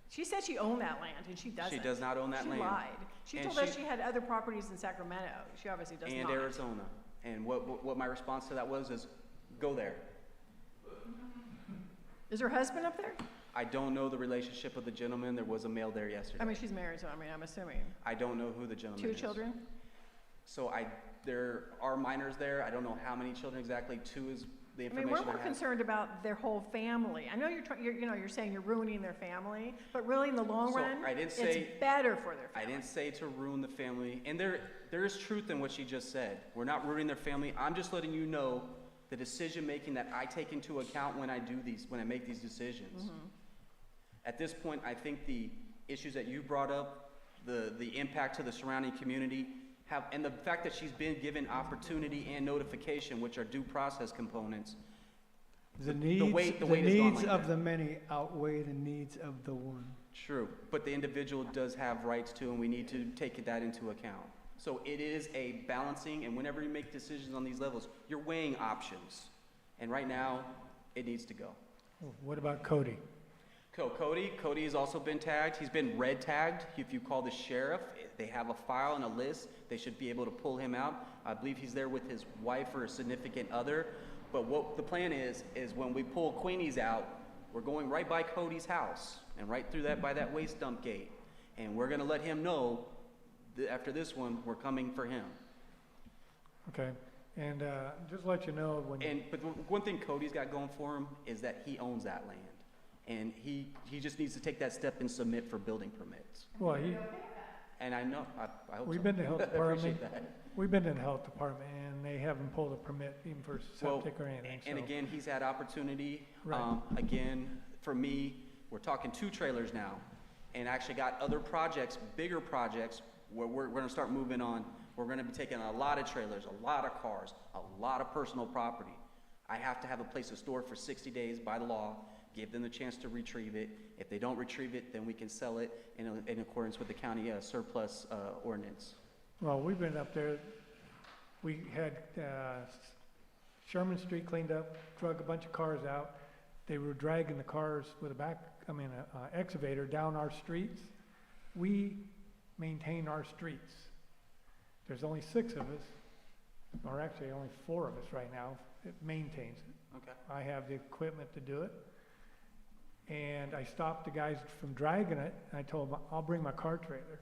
She said she owned that land, and she doesn't. She does not own that land. She lied. She And told us she had other properties in Sacramento. She obviously does not. And Arizona. And what my response to that was is, go there. Is her husband up there? I don't know the relationship of the gentleman. There was a male there yesterday. I mean, she's married, so I'm assuming. I don't know who the gentleman 2 is. children? So there are minors there. I don't know how many children exactly. 2 is the I mean, information we're more have. concerned about their whole family. I know you're saying you're ruining their family, but really in the long So, run, I didn't say- it's better for their family. I didn't say to ruin the family, and there is truth in what she just said. We're not ruining their family. I'm just letting you know the decision-making that I take into account when I make these decisions. At this point, I think the issues that you brought up, the impact to the surrounding community, and the fact that she's been given opportunity and notification, which are due process components. The weight has gone needs like of that. the many outweigh the needs of the one. True, but the individual does have rights too, and we need to take that into account. So it is a balancing, and whenever you make decisions on these levels, you're weighing options. And right now, it needs to go. What about Cody? Cody has also been tagged. He's been red tagged. If you call the sheriff, they have a file and a list. They should be able to pull him out. I believe he's there with his wife or a significant other. But what the plan is when we pull Queenie's out, we're going right by Cody's house and right through by that waste dump gate. And we're gonna let him know that after this one, we're coming for him. Okay, and just to let you know But one thing Cody's got going for him is that he owns that land. And he just needs to take that step and submit for building permits. Well, And I know, I hope we've so. been to the health I department. appreciate that. We've been to the health department, and they haven't pulled a permit even for septic or anything. And so. again, he's had opportunity. Right. Again, for me, we're talking 2 trailers now, and actually got other projects, bigger projects, where we're gonna start moving on. We're gonna be taking a lot of trailers, a lot of cars, a lot of personal property. I have to have a place to store it for 60 days by the law, give them the chance to retrieve it. If they don't retrieve it, then we can sell it in accordance with the county surplus ordinance. Well, we've been up there. We had Sherman Street cleaned up, drug a bunch of cars out. They were dragging the cars with an excavator down our streets. We maintain our streets. There's only 6 of us, or actually only 4 of us right now that maintains it. Okay. I have the equipment to do it. And I stopped the guys from dragging it, and I told them, I'll bring my car trailer.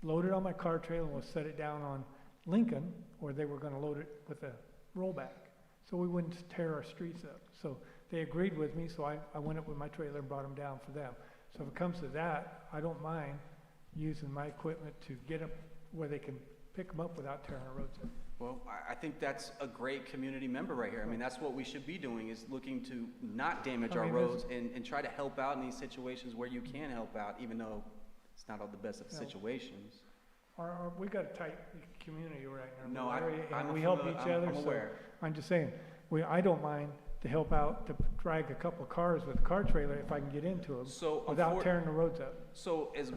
Load it on my car trailer, and we'll set it down on Lincoln, where they were gonna load it with a rollback. So we wouldn't tear our streets up. So they agreed with me, so I went up with my trailer and brought them down for them. So if it comes to that, I don't mind using my equipment to get them where they can pick them up without tearing our roads up. Well, I think that's a great community member right here. I mean, that's what we should be doing, is looking to not damage our roads and try to help out in these situations where you can help out, even though it's not all the best of situations. We got a tight community right now. No, and we help each other. I'm aware. So I'm just saying, I don't mind to help out, to drag a couple of cars with a car trailer if I can get into them without tearing the roads up. So as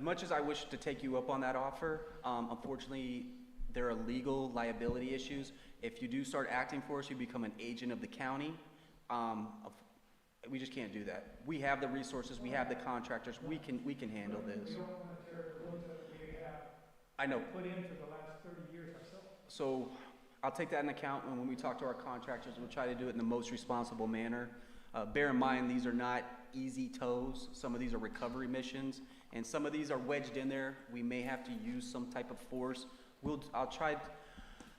much as I wish to take you up on that offer, unfortunately, there are legal liability issues. If you do start acting for us, you become an agent of the county. We just can't do that. We have the resources, we have the contractors, we can handle this. I know. Put in for the last 30 years ourselves. So I'll take that into account, and when we talk to our contractors, we'll try to do it in the most responsible manner. Bear in mind, these are not easy tows. Some of these are recovery missions, and some of these are wedged in there. We may have to use some type of force. I'll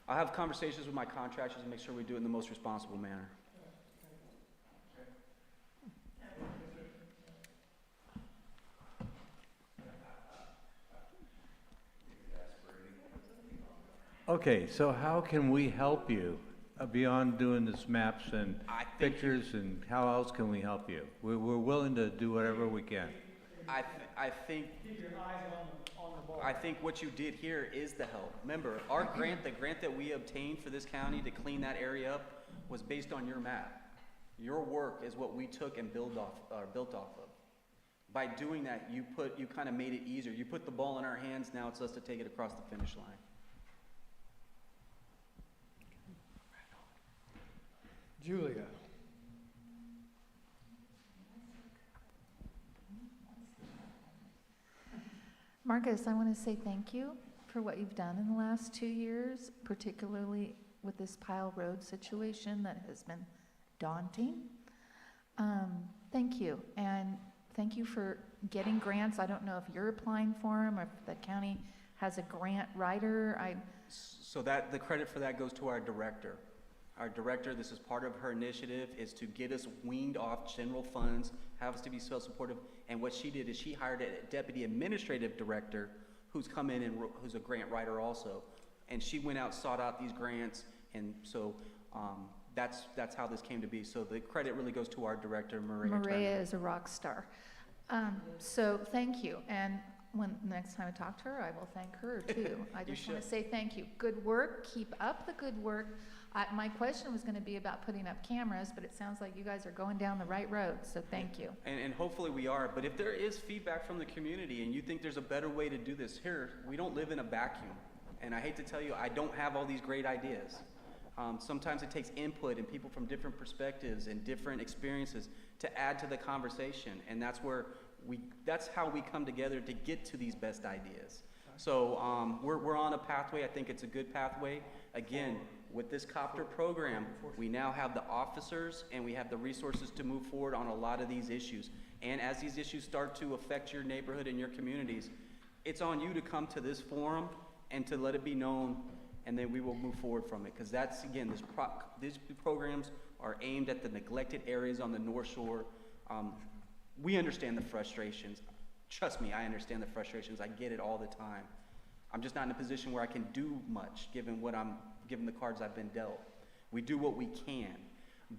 have conversations with my contractors and make sure we do it in the most responsible manner. Okay, so how can we help you beyond doing this maps and pictures, and how else can we help you? We're willing to do whatever we can. I think keep your eyes on the ball. I think what you did here is the help. Remember, our grant, the grant that we obtained for this county to clean that area up, was based on your map. Your work is what we took and built off of. By doing that, you kind of made it easier. You put the ball in our hands. Now it's us to take it across the finish line. Julia. Marcus, I want to say thank you for what you've done in the last 2 years, particularly with this Pile Road situation that has been daunting. Thank you, and thank you for getting grants. I don't know if you're applying for them or if the county has a grant writer. So that, the credit for that goes to our director. Our director, this is part of her initiative, is to get us weaned off general funds, have us to be self-supportive. And what she did is she hired a deputy administrative director who's come in and who's a grant writer also. And she went out, sought out these grants, and so that's how this came to be. So the credit really goes to our director, Maria Turner. Maria is a rock star. So thank you. And when next time I talk to her, I will thank her too. I just want to say thank you. Good work. Keep up the good work. My question was going to be about putting up cameras, but it sounds like you guys are going down the right road. So thank you. And hopefully we are. But if there is feedback from the community and you think there's a better way to do this here, we don't live in a vacuum. And I hate to tell you, I don't have all these great ideas. Sometimes it takes input and people from different perspectives and different experiences to add to the conversation. And that's how we come together to get to these best ideas. So we're on a pathway. I think it's a good pathway. Again, with this copter program, we now have the officers and we have the resources to move forward on a lot of these issues. And as these issues start to affect your neighborhood and your communities, it's on you to come to this forum and to let it be known, and then we will move forward from it. Because that's, again, these programs are aimed at the neglected areas on the North Shore. We understand the frustrations. Trust me, I understand the frustrations. I get it all the time. I'm just not in a position where I can do much given the cards I've been dealt. We do what we can.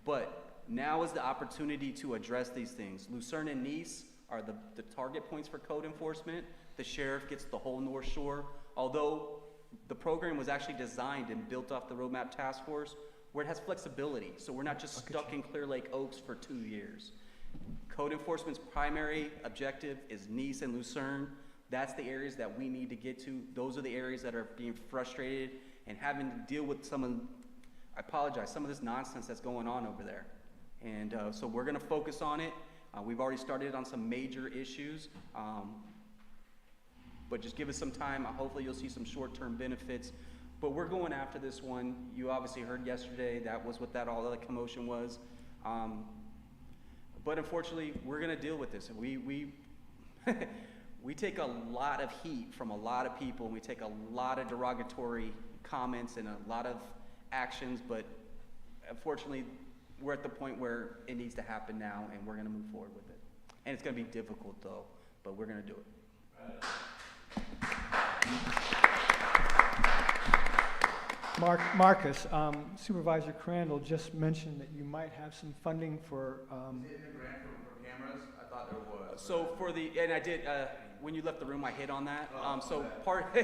But now is the opportunity to address these things. Lucerne and Nice are the target points for code enforcement. The sheriff gets the whole North Shore. Although the program was actually designed and built off the Roadmap Task Force, where it has flexibility. So we're not just stuck in Clear Lake Oaks for 2 years. Code enforcement's primary objective is Nice and Lucerne. That's the areas that we need to get to. Those are the areas that are being frustrated and having to deal with some of this nonsense that's going on over there. And so we're gonna focus on it. We've already started on some major issues, but just give us some time. Hopefully you'll see some short-term benefits. But we're going after this one. You obviously heard yesterday, that was what all the commotion was. But unfortunately, we're gonna deal with this. We take a lot of heat from a lot of people, and we take a lot of derogatory comments and a lot of actions, but unfortunately, we're at the point where it needs to happen now, and we're gonna move forward with it. And it's gonna be difficult though, but we're gonna do it. Marcus, Supervisor Crandall just mentioned that you might have some funding for. Is it in the grant for cameras? I thought there was. So and I did, when you left the room, I hit on that. So part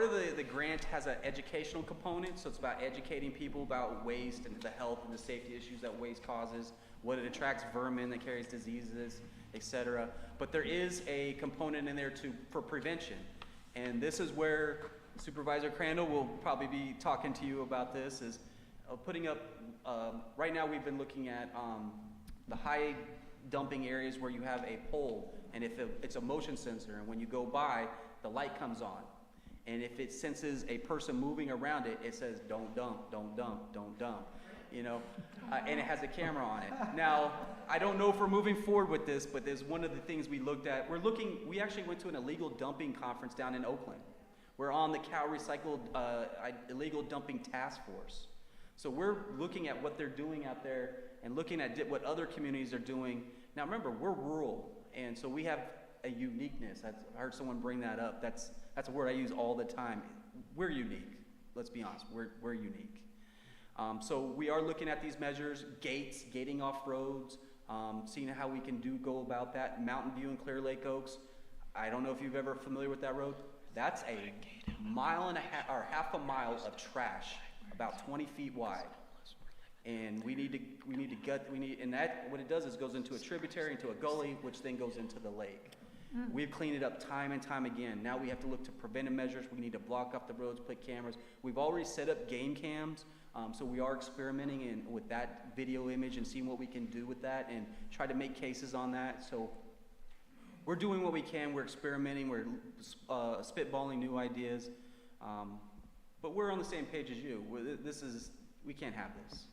of the grant has an educational component, so it's about educating people about waste and the health and the safety issues that waste causes, what it attracts vermin that carries diseases, etc. But there is a component in there for prevention. And this is where Supervisor Crandall will probably be talking to you about this, is putting up, right now we've been looking at the high dumping areas where you have a pole, and if it's a motion sensor, and when you go by, the light comes on. And if it senses a person moving around it, it says, don't dump, don't dump, don't dump. You know, and it has a camera on it. Now, I don't know if we're moving forward with this, but there's one of the things we looked at. We actually went to an illegal dumping conference down in Oakland. We're on the Cal Recycled Illegal Dumping Task Force. So we're looking at what they're doing out there and looking at what other communities are doing. Now remember, we're rural, and so we have a uniqueness. I heard someone bring that up. That's a word I use all the time. We're unique. Let's be honest, we're unique. So we are looking at these measures, gating off roads, seeing how we can go about that. Mountain View and Clear Lake Oaks. I don't know if you've ever familiar with that road. That's a mile and a half, or half a mile of trash, about 20 feet wide. And and that, what it does is goes into a tributary, into a gully, which then goes into the lake. We've cleaned it up time and time again. Now we have to look to preventive measures. We need to block off the roads, put cameras. We've already set up game cams, so we are experimenting with that video image and seeing what we can do with that and try to make cases on that. So we're doing what we can. We're experimenting. We're spitballing new ideas, but we're on the same page as you. We can't have this.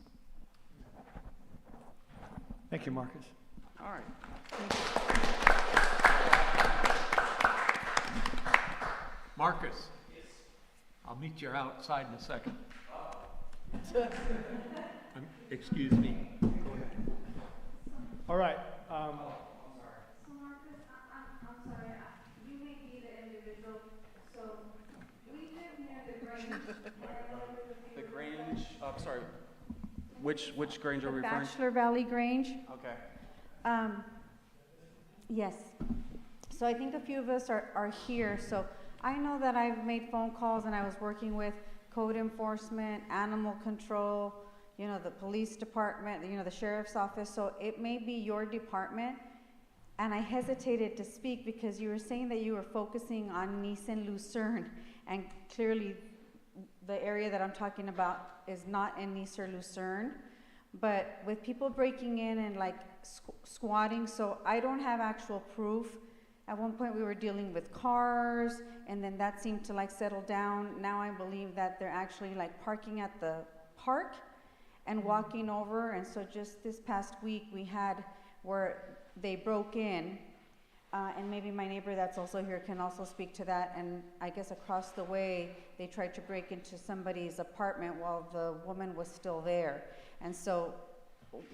Thank you, Marcus. All right. Marcus. I'll meet you outside in a second. Excuse me. Go ahead. All right. So Marcus, I'm sorry, you may be the individual, so we live near the Grange. The Grange, sorry, which Grange are we The referring to? Bachelor Valley Grange. Okay. Yes. So I think a few of us are here. So I know that I've made phone calls and I was working with code enforcement, animal control, you know, the police department, you know, the sheriff's office. So it may be your department. And I hesitated to speak because you were saying that you were focusing on Nice and Lucerne. And clearly the area that I'm talking about is not in Nice or Lucerne. But with people breaking in and like squatting, so I don't have actual proof. At one point we were dealing with cars and then that seemed to like settle down. Now I believe that they're actually like parking at the park and walking over. And so just this past week we had where they broke in, and maybe my neighbor that's also here can also speak to that. And I guess across the way they tried to break into somebody's apartment while the woman was still there. And so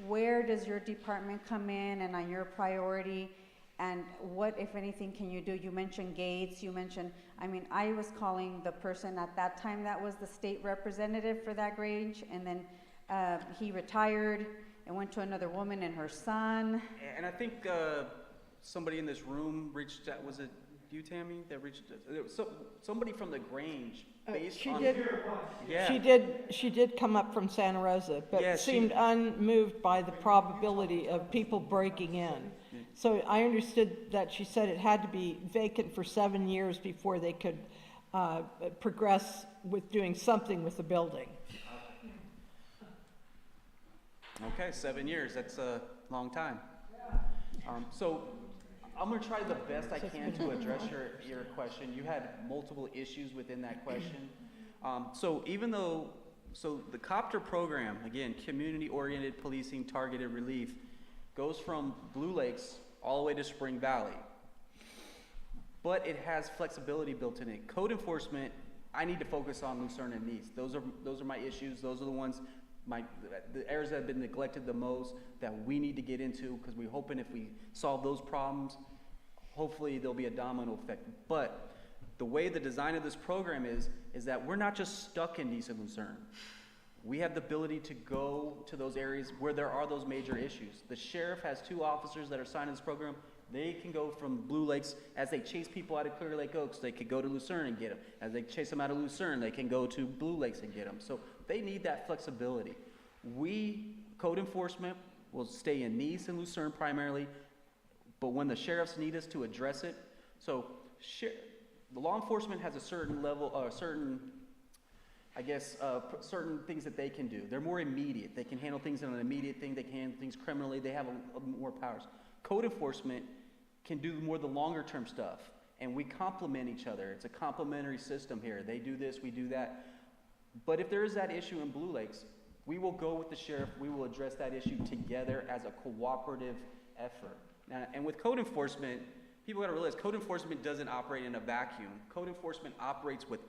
where does your department come in and on your priority? And what, if anything, can you do? You mentioned gates, you mentioned, I mean, I was calling the person at that time that was the state representative for that Grange, and then he retired and went to another woman and her son. And I think somebody in this room reached out, was it you, Tammy, that reached, somebody from the Grange, based on... Yeah. She did come up from Santa Rosa, but Yeah, seemed unmoved by the probability of people breaking in. So I understood that she said it had to be vacant for 7 years before they could progress with doing something with the building. Okay, 7 years, that's a long time. So I'm gonna try the best I can to address your question. You had multiple issues within that question. So even though, the COPTER program, again, community-oriented policing targeted relief, goes from Blue Lakes all the way to Spring Valley. But it has flexibility built in it. Code enforcement, I need to focus on Lucerne and Nice. Those are my issues. Those are the ones, the areas that have been neglected the most that we need to get into, because we're hoping if we solve those problems, hopefully there'll be a domino effect. But the way the design of this program is that we're not just stuck in Nice and Lucerne. We have the ability to go to those areas where there are those major issues. The sheriff has 2 officers that are signed in this program. They can go from Blue Lakes, as they chase people out of Clear Lake Oaks, they could go to Lucerne and get them. As they chase them out of Lucerne, they can go to Blue Lakes and get them. So they need that flexibility. We, code enforcement, will stay in Nice and Lucerne primarily, but when the sheriffs need us to address it, so the law enforcement has a certain level, certain things that they can do. They're more immediate. They can handle things in an immediate thing. They can handle things criminally. They have more powers. Code enforcement can do more the longer term stuff, and we complement each other. It's a complementary system here. They do this, we do that. But if there is that issue in Blue Lakes, we will go with the sheriff. We will address that issue together as a cooperative effort. Now, and with code enforcement, people got to realize code enforcement doesn't operate in a vacuum. Code enforcement operates with,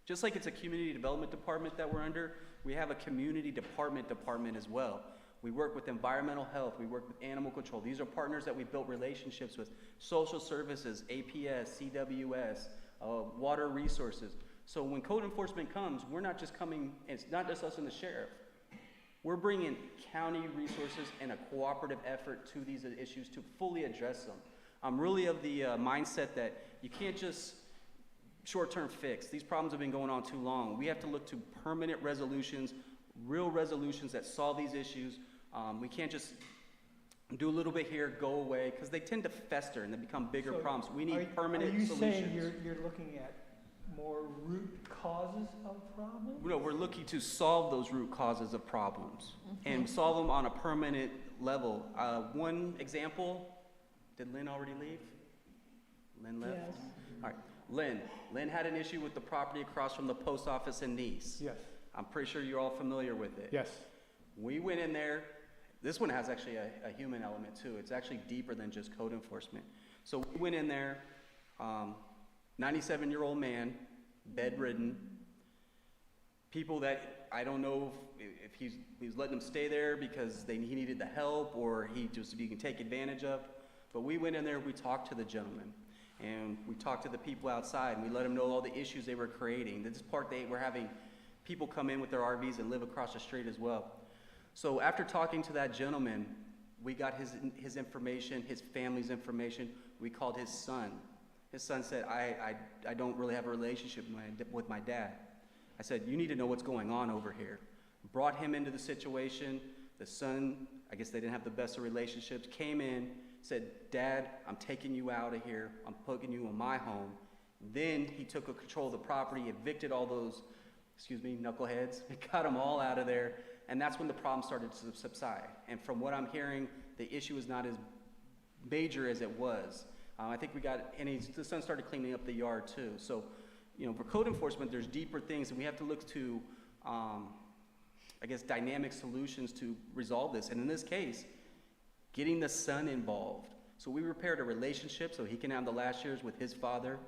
just like it's a community development department that we're under, we have a community department as well. We work with environmental health, we work with animal control. These are partners that we've built relationships with. Social services, APS, CWS, water resources. So when code enforcement comes, we're not just coming, it's not just us and the sheriff. We're bringing county resources and a cooperative effort to these issues to fully address them. I'm really of the mindset that you can't just short-term fix. These problems have been going on too long. We have to look to permanent resolutions, real resolutions that solve these issues. We can't just do a little bit here, go away, because they tend to fester and they become bigger problems. We need permanent solutions. Are you saying you're looking at more root causes of problems? No, we're looking to solve those root causes of problems and solve them on a permanent level. One example, did Lynn already leave? Lynn left? Yes. All right, Lynn had an issue with the property across from the post office in Nice. Yes. I'm pretty sure you're all familiar with it. Yes. We went in there. This one has actually a human element too. It's actually deeper than just code enforcement. So we went in there, 97-year-old man, bedridden, people that I don't know if he's letting them stay there because he needed the help or he just being taken advantage of. But we went in there, we talked to the gentleman, and we talked to the people outside, and we let them know all the issues they were creating. This part, they were having people come in with their RVs and live across the street as well. So after talking to that gentleman, we got his information, his family's information. We called his son. His son said, I don't really have a relationship with my dad. I said, you need to know what's going on over here. Brought him into the situation. The son, I guess they didn't have the best of relationships, came in, said, Dad, I'm taking you out of here. I'm putting you in my home. Then he took control of the property, evicted all those, knuckleheads, got them all out of there. And that's when the problem started to subside. And from what I'm hearing, the issue is not as major as it was. I think the son started cleaning up the yard too. So, for code enforcement, there's deeper things, and we have to look to, dynamic solutions to resolve this. And in this case, getting the son involved. So we repaired a relationship so he can have the last years with his father.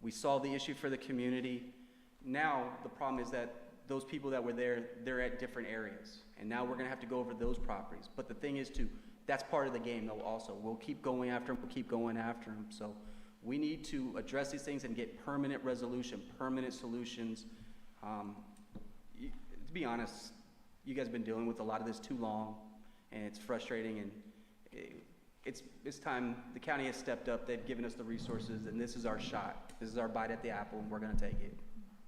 We solved the issue for the community. Now, the problem is that those people that were there, they're at different areas. And now we're gonna have to go over those properties. But the thing is that's part of the game though also. We'll keep going after them, So we need to address these things and get permanent resolution, permanent solutions. To be honest, you guys have been dealing with a lot of this too long, and it's frustrating, and it's time. The county has stepped up. They've given us the resources, and this is our shot. This is our bite at the apple, and we're gonna take it.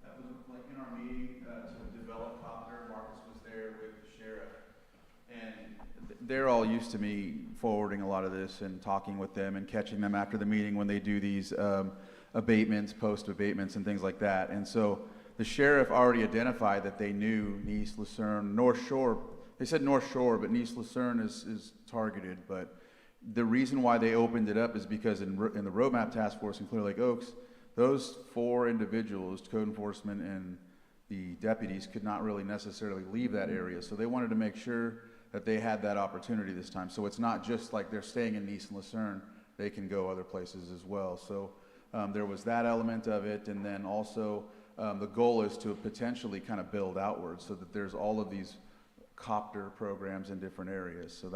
That was like in our meeting to develop copter. Marcus was there with the sheriff, and they're all used to me forwarding a lot of this and talking with them and catching them after the meeting when they do these abatements, post abatements, and things like that. And so the sheriff already identified that they knew Nice, Lucerne, North Shore. They said North Shore, but Nice, Lucerne is targeted. But the reason why they opened it up is because in the Roadmap Task Force in Clear Lake Oaks, those 4 individuals, code enforcement and the deputies, could not really necessarily leave that area. So they wanted to make sure that they had that opportunity this time. So it's not just like they're staying in Nice and Lucerne. They can go other places as well. So there was that element of it. And then also the goal is to potentially kind of build outwards so that there's all of these copter programs in different areas. So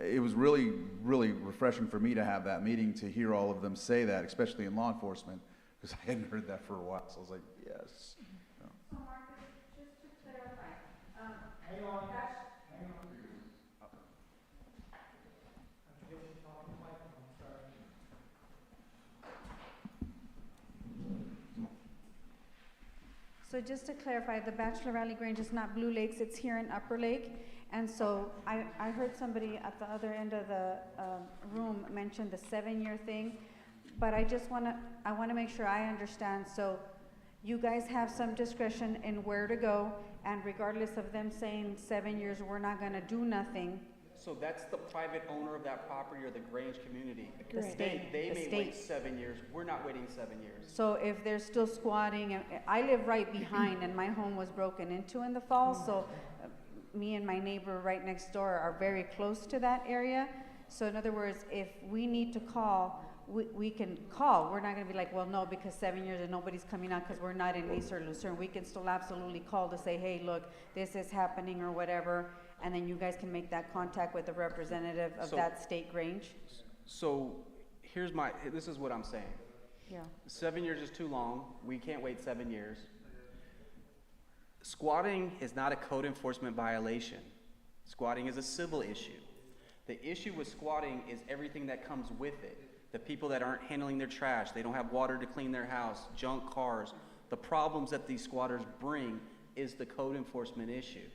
it was really, really refreshing for me to have that meeting, to hear all of them say that, especially in law enforcement, because I hadn't heard that for a while. So I was like, yes. So Marcus, just to clarify, hang on. So just to clarify, the Bachelor Valley Grange is not Blue Lakes, it's here in Upper Lake. And so I heard somebody at the other end of the room mention the 7-year thing, but I want to make sure I understand. So you guys have some discretion in where to go, and regardless of them saying 7 years, we're not going to do nothing. So that's the private owner of that property or the Grange community. The state. They The may state. wait 7 years. We're not waiting 7 years. So if they're still squatting, I live right behind, and my home was broken into in the fall, so me and my neighbor right next door are very close to that area. So in other words, if we need to call, we can call. We're not gonna be like, well, no, because 7 years and nobody's coming out because we're not in Nice or Lucerne. We can still absolutely call to say, hey, look, this is happening or whatever, and then you guys can make that contact with the representative of that state Grange. So this is what I'm saying. Yeah. 7 years is too long. We can't wait 7 years. Squatting is not a code enforcement violation. Squatting is a civil issue. The issue with squatting is everything that comes with it. The people that aren't handling their trash, they don't have water to clean their house, junk cars. The problems that these squatters bring is the code enforcement issue.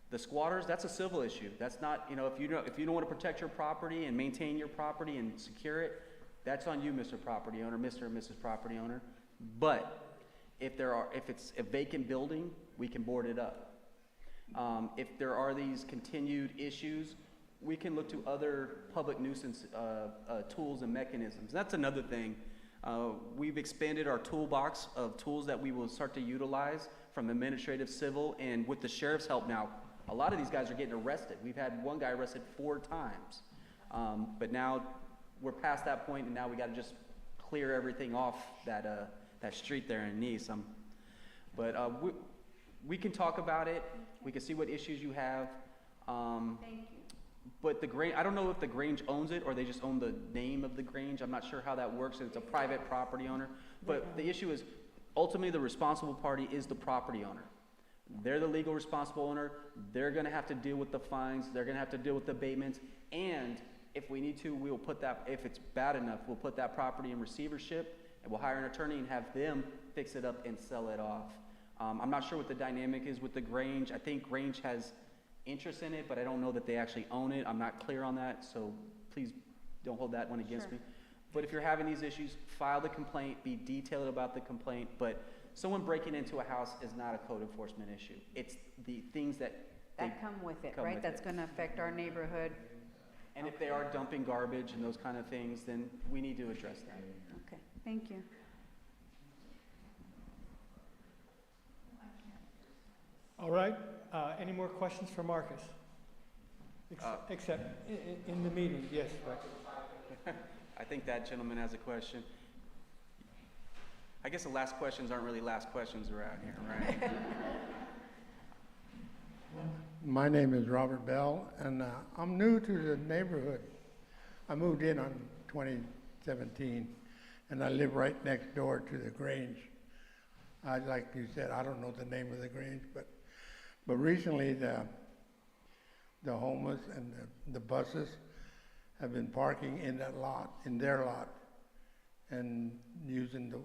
The squatters, that's a civil issue. That's not, if you don't want to protect your property and maintain your property and secure it, that's on you, Mr. Property Owner, Mr. and Mrs. Property Owner. But if it's a vacant building, we can board it up. If there are these continued issues, we can look to other public nuisance tools and mechanisms. That's another thing. We've expanded our toolbox of tools that we will start to utilize from administrative, civil, and with the sheriff's help now. A lot of these guys are getting arrested. We've had one guy arrested 4 times. But now we're past that point, and now we got to just clear everything off that street there in Nice. we can talk about it. We can see what issues you have. Thank you. But the Grange, I don't know if the Grange owns it or they just own the name of the Grange. I'm not sure how that works. It's a private property owner. But the issue is, ultimately, the responsible party is the property owner. They're the legal responsible owner. They're going to have to deal with the fines. They're going to have to deal with the abatements. And if we need to, we'll put that, if it's bad enough, we'll put that property in receivership and we'll hire an attorney and have them fix it up and sell it off. I'm not sure what the dynamic is with the Grange. I think Grange has interest in it, but I don't know that they actually own it. I'm not clear on that, so please don't hold that one against me. But if you're having these issues, file the complaint, be detailed about the complaint, but someone breaking into a house is not a code enforcement issue. It's the things that come with it, right? That's going to affect our neighborhood. And if they are dumping garbage and those kind of things, then we need to address that. Okay, thank you. All right, any more questions for Marcus? Except in the meeting, yes, right. I think that gentleman has a question. I guess the last questions aren't really last questions around here, right? My name is Robert Bell, and I'm new to the neighborhood. I moved in on 2017, and I live right next door to the Grange. Like you said, I don't know the name of the Grange, but recently the homeless and the buses have been parking in that lot, in their lot, and using the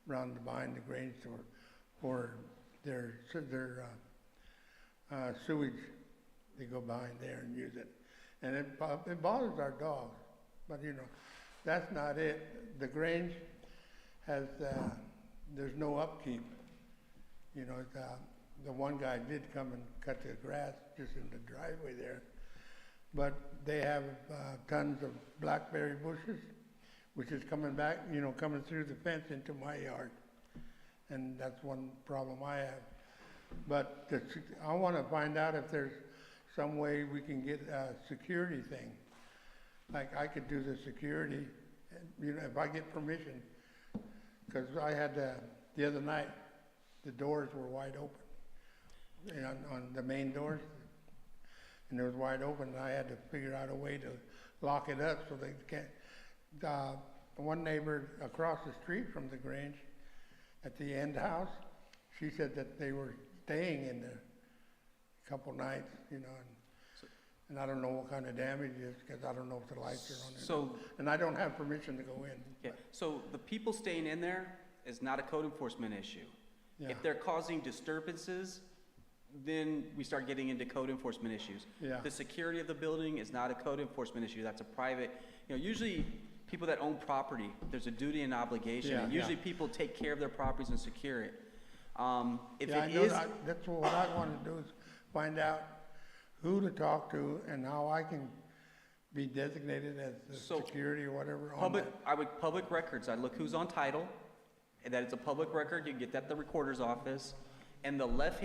round behind the Grange for their sewage. They go behind there and use it, and it bothers our dogs. But that's not it. The Grange has there's no upkeep. The one guy did come and cut the grass just in the driveway there, but they have tons of blackberry bushes, which is coming back, coming through the fence into my yard, and that's one problem I have. But I want to find out if there's some way we can get a security thing. Like I could do the security, if I get permission, because I had the other night, the doors were wide open. On the main doors, and it was wide open, and I had to figure out a way to lock it up so they can't. One neighbor across the street from the Grange, at the end house, she said that they were staying in there a couple nights, and I don't know what kind of damage it is, because I don't know if the lights are on there. And I don't have permission to go in. Yeah. So the people staying in there is not a code enforcement issue. Yeah. If they're causing disturbances, then we start getting into code enforcement issues. Yeah. The security of the building is not a code enforcement issue. That's a private, usually people that own property, there's a duty and obligation. Yeah, and usually people take care of their properties and secure it. That's what I want to do, is find out who to talk to and how I can be designated as the security or whatever. Public records, I look who's on title, and that it's a public record. You can get that at the recorder's office. And the left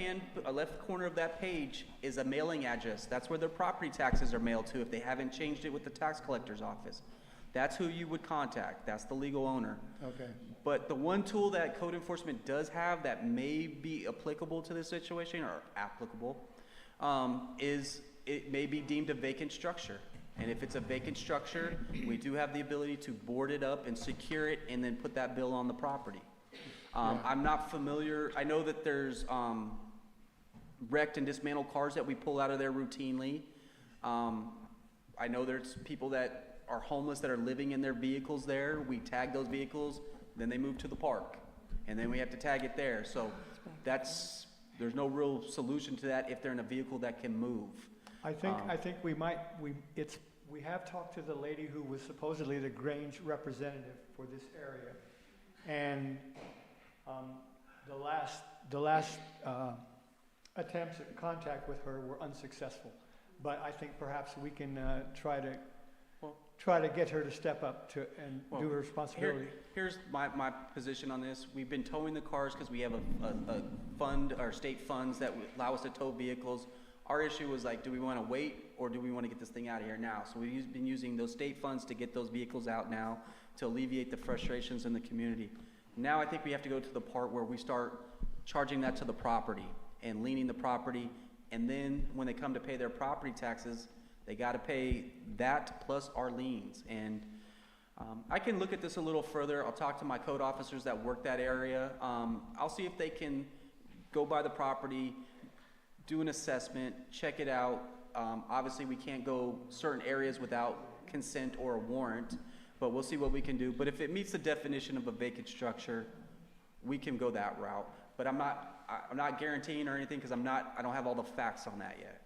corner of that page is a mailing address. That's where their property taxes are mailed to if they haven't changed it with the tax collector's office. That's who you would contact. That's the legal owner. Okay. But the one tool that code enforcement does have that may be applicable to this situation, or applicable, is it may be deemed a vacant structure. And if it's a vacant structure, we do have the ability to board it up and secure it and then put that bill on the property. I'm not familiar. I know that there's wrecked and dismantled cars that we pull out of there routinely. I know there's people that are homeless that are living in their vehicles there. We tag those vehicles, then they move to the park, and then we have to tag it there. So there's no real solution to that if they're in a vehicle that can move. I think we have talked to the lady who was supposedly the Grange representative for this area, and the last attempts at contact with her were unsuccessful. But I think perhaps we can try to get her to step up and do her responsibility. Here's my position on this. We've been towing the cars because we have a fund, or state funds that allow us to tow vehicles. Our issue was like, do we want to wait or do we want to get this thing out of here now? So we've been using those state funds to get those vehicles out now to alleviate the frustrations in the community. Now I think we have to go to the part where we start charging that to the property and leaning the property. And then when they come to pay their property taxes, they got to pay that plus our liens. And I can look at this a little further. I'll talk to my code officers that work that area. I'll see if they can go by the property, do an assessment, check it out. Obviously, we can't go certain areas without consent or a warrant, but we'll see what we can do. But if it meets the definition of a vacant structure, we can go that route. But I'm not guaranteeing or anything because I don't have all the facts on that yet.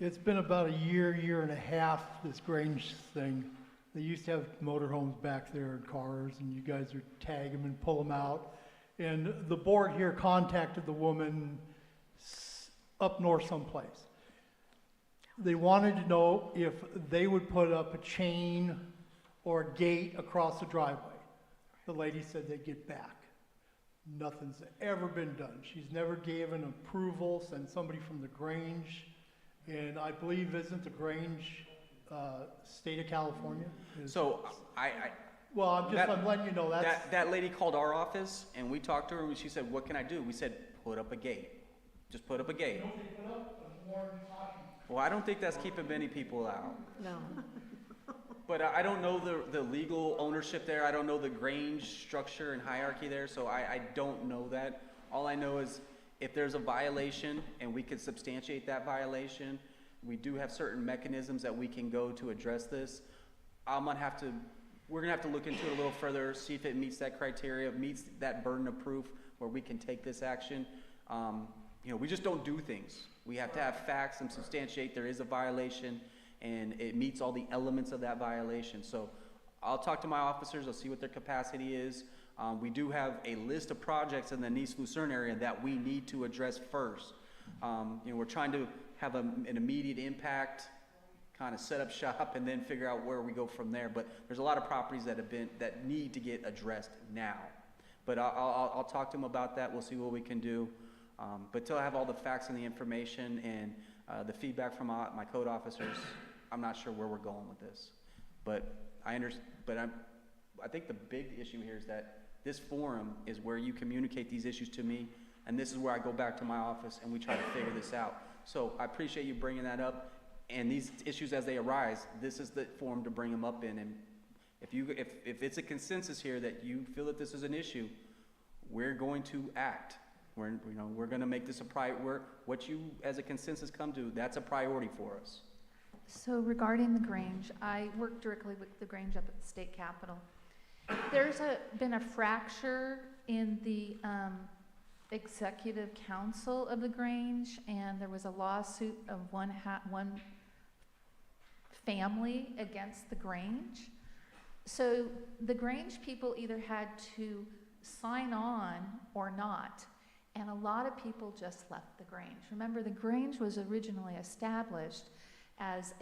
It's been about a year and a half, this Grange thing. They used to have motorhomes back there and cars, and you guys would tag them and pull them out. And the board here contacted the woman up north someplace. They wanted to know if they would put up a chain or a gate across the driveway. The lady said they'd get back. Nothing's ever been done. She's never given approval, sent somebody from the Grange, and I believe isn't the Grange state of California? So well, I'm letting you know that lady called our office and we talked to her and she said, "What can I do?" We said, "Put up a gate. Just put up a gate." Well, I don't think that's keeping many people out. No. But I don't know the legal ownership there. I don't know the Grange structure and hierarchy there, so I don't know that. All I know is if there's a violation and we can substantiate that violation, we do have certain mechanisms that we can go to address this. We're gonna have to look into it a little further, see if it meets that criteria, meets that burden of proof where we can take this action. We just don't do things. We have to have facts and substantiate there is a violation and it meets all the elements of that violation. So I'll talk to my officers, I'll see what their capacity is. We do have a list of projects in the Nice Lucerne area that we need to address first. We're trying to have an immediate impact, kind of set up shop and then figure out where we go from there. But there's a lot of properties that need to get addressed now. But I'll talk to them about that. We'll see what we can do. But till I have all the facts and the information and the feedback from my code officers, I'm not sure where we're going with this. But I think the big issue here is that this forum is where you communicate these issues to me, and this is where I go back to my office and we try to figure this out. So I appreciate you bringing that up, and these issues as they arise, this is the forum to bring them up in. And if it's a consensus here that you feel that this is an issue, we're going to act. We're going to make this a priority. What you as a consensus come to, that's a priority for us. So regarding the Grange, I work directly with the Grange up at the state capitol. There's been a fracture in the executive council of the Grange, and there was a lawsuit of one family against the Grange. So the Grange people either had to sign on or not, and a lot of people just left the Grange. Remember, the Grange was originally established as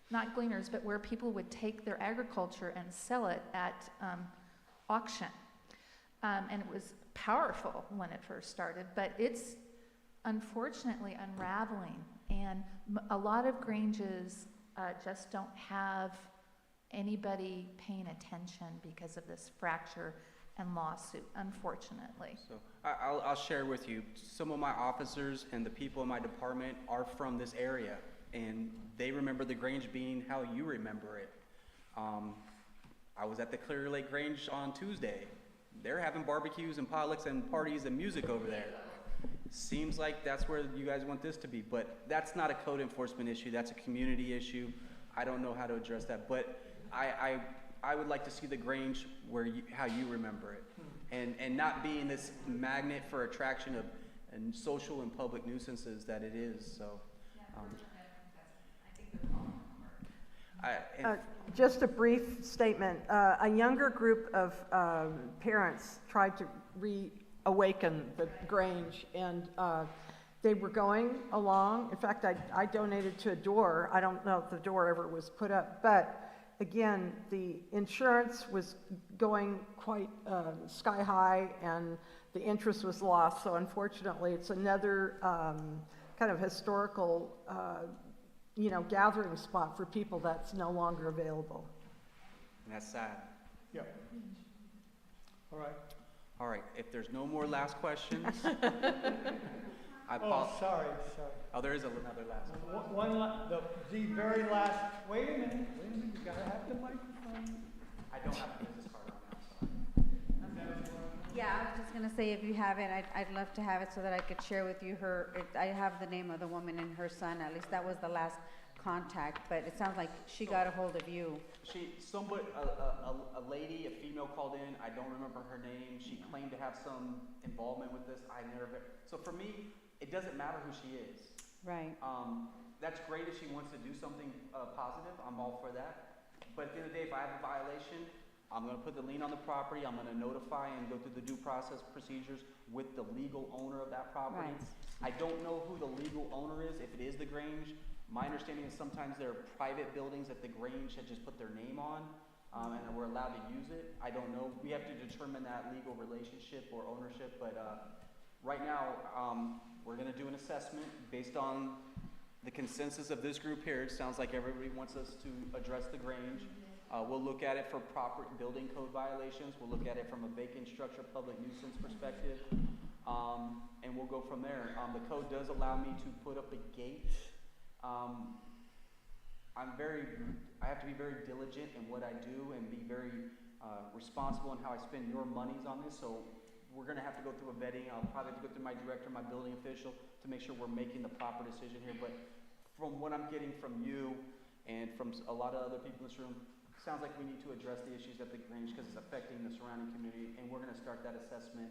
not gleaners, but where people would take their agriculture and sell it at auction. And it was powerful when it first started, but it's unfortunately unraveling. And a lot of Granges just don't have anybody paying attention because of this fracture and lawsuit, unfortunately. So I'll share with you, some of my officers and the people in my department are from this area, and they remember the Grange being how you remember it. I was at the Clear Lake Grange on Tuesday. They're having barbecues and potlucks and parties and music over there. Seems like that's where you guys want this to be, but that's not a code enforcement issue, that's a community issue. I don't know how to address that, but I would like to see the Grange how you remember it, and not being this magnet for attraction of and social and public nuisances that it is. So, just a brief statement. A younger group of parents tried to reawaken the Grange, and they were going along. In fact, I donated to a door. I don't know if the door ever was put up, but again, the insurance was going quite sky high, and the interest was lost. So unfortunately, it's another kind of historical gathering spot for people that's no longer available. And that's sad. Yeah. All right. All right, if there's no more last questions. Oh, sorry. Oh, there is another last one. The very last, wait a minute, you gotta have the microphone. I don't have a business card on now, sorry. Yeah, I was just gonna say, if you have it, I'd love to have it so that I could share with you I have the name of the woman and her son, at least that was the last contact, but it sounds like she got a hold of you. A lady, a female called in, I don't remember her name, she claimed to have some involvement with this, so for me, it doesn't matter who she is. Right. That's great if she wants to do something positive, I'm all for that, but at the end of the day, if I have a violation, I'm gonna put the lien on the property, I'm gonna notify and go through the due process procedures with the legal owner of that property. Right. I don't know who the legal owner is, if it is the Grange. My understanding is sometimes there are private buildings that the Grange had just put their name on, and we're allowed to use it. I don't know. We have to determine that legal relationship or ownership, but right now, we're gonna do an assessment based on the consensus of this group here. It sounds like everybody wants us to address the Grange. We'll look at it for proper building code violations. We'll look at it from a vacant structure public nuisance perspective, and we'll go from there. The code does allow me to put up a gate. I have to be very diligent in what I do and be very responsible in how I spend your monies on this. So we're going to have to go through a vetting. I'll probably have to go through my director, my building official, to make sure we're making the proper decision here. But from what I'm getting from you and from a lot of other people in this room, it sounds like we need to address the issues at the Grange because it's affecting the surrounding community, and we're going to start that assessment.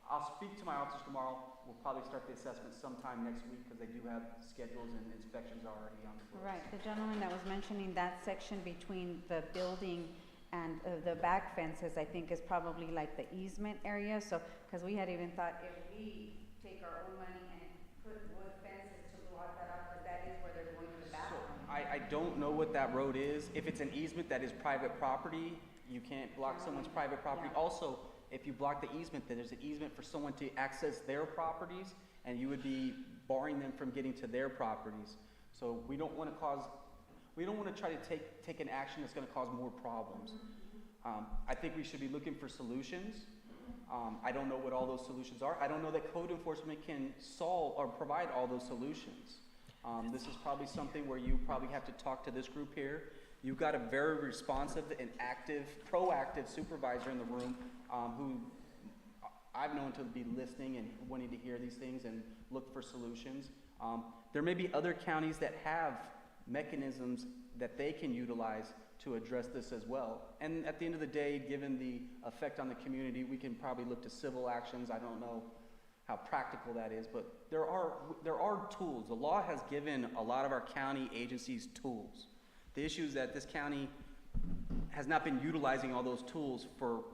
I'll speak to my officers tomorrow. We'll probably start the assessment sometime next week because they do have schedules and inspections already on the books. Right, the gentleman that was mentioning that section between the building and the back fences, I think is probably like the easement area, so, because we had even thought if we take our own money and put wood fences to block that off, because that is where they're going to the bathroom. I don't know what that road is. If it's an easement that is private property, you can't block someone's private property. Yeah. Also, if you block the easement, then there's an easement for someone to access their properties, and you would be barring them from getting to their properties. So we don't want to try to take an action that's going to cause more problems. I think we should be looking for solutions. I don't know what all those solutions are. I don't know that code enforcement can solve or provide all those solutions. This is probably something where you probably have to talk to this group here. You've got a very responsive and active, proactive supervisor in the room who I've known to be listening and wanting to hear these things and look for solutions. There may be other counties that have mechanisms that they can utilize to address this as well. And at the end of the day, given the effect on the community, we can probably look to civil actions. I don't know how practical that is, but there are tools. The law has given a lot of our county agencies tools. The issue is that this county has not been utilizing all those tools for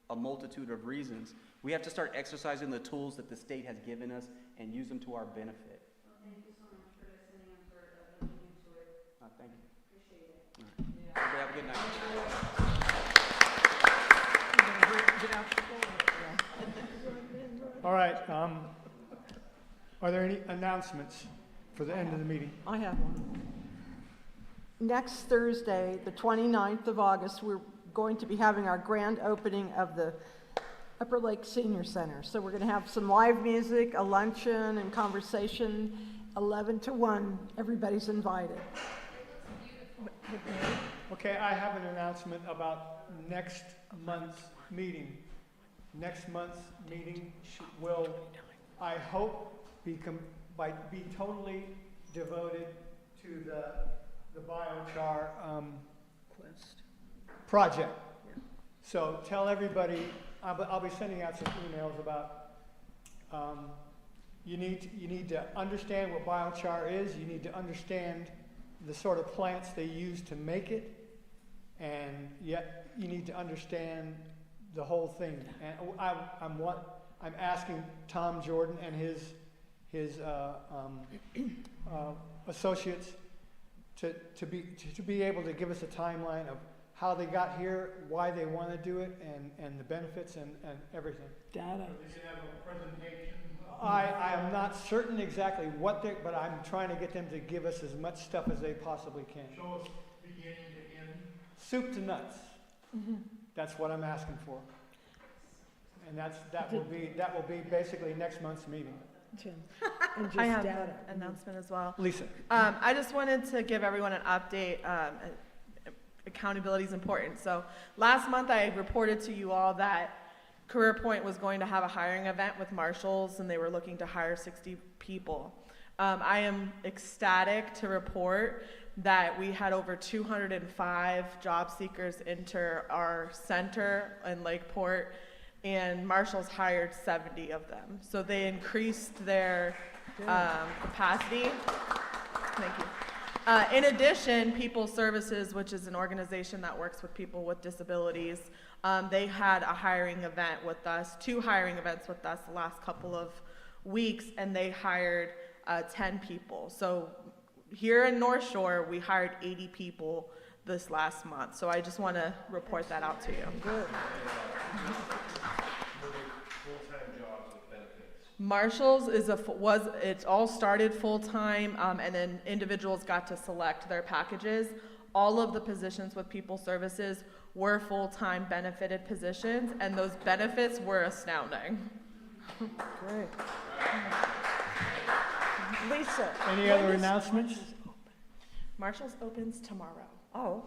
a multitude of reasons. We have to start exercising the tools that the state has given us and use them to our benefit. Well, thank you so much for listening and for looking into it. Thank you. Appreciate it. All right. Everybody have a good night. All right, are there any announcements for the end of the meeting? I have one. Next Thursday, the 29th of August, we're going to be having our grand opening of the Upper Lake Senior Center. So we're going to have some live music, a luncheon, and conversation, 11 to 1. Everybody's invited. Okay, I have an announcement about next month's meeting. Next month's meeting will, I hope, be totally devoted to the biochar project. So tell everybody, I'll be sending out some emails about, you need to understand what biochar is, you need to understand the sort of plants they use to make it, and yet you need to understand the whole thing. And I'm asking Tom Jordan and his associates to be able to give us a timeline of how they got here, why they want to do it, and the benefits and everything. Data. They can have a presentation. I am not certain exactly what they, but I'm trying to get them to give us as much stuff as they possibly can. Show us beginning to end. Soup to nuts. That's what I'm asking for. And that will be basically next month's meeting. And I have an announcement as well. Lisa. I just wanted to give everyone an update. Accountability is important. So last month I reported to you all that Career Point was going to have a hiring event with marshals, and they were looking to hire 60 people. I am ecstatic to report that we had over 205 job seekers enter our center in Lakeport, and marshals hired 70 of them. So they increased their capacity. Thank you. In addition, People Services, which is an organization that works with people with disabilities, they had a hiring event with us, 2 hiring events with us the last couple of weeks, and they hired 10 people. So here in North Shore, we hired 80 people this last month. So I just want to report that out to you. Good. Marshals it all started full-time, and then individuals got to select their packages. All of the positions with People Services were full-time benefited positions, and those benefits were astounding. Great. Lisa. Any other announcements? Marshals opens tomorrow. Oh.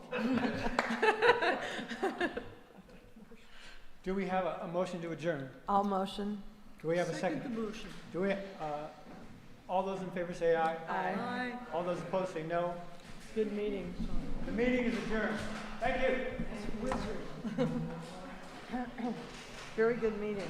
Do we have a motion to adjourn? I'll motion. Do we have a second? Second the motion. Do we, all those in favor say aye. Aye. All those opposed say no. Good meeting. The meeting is adjourned. Thank you. Very good meeting.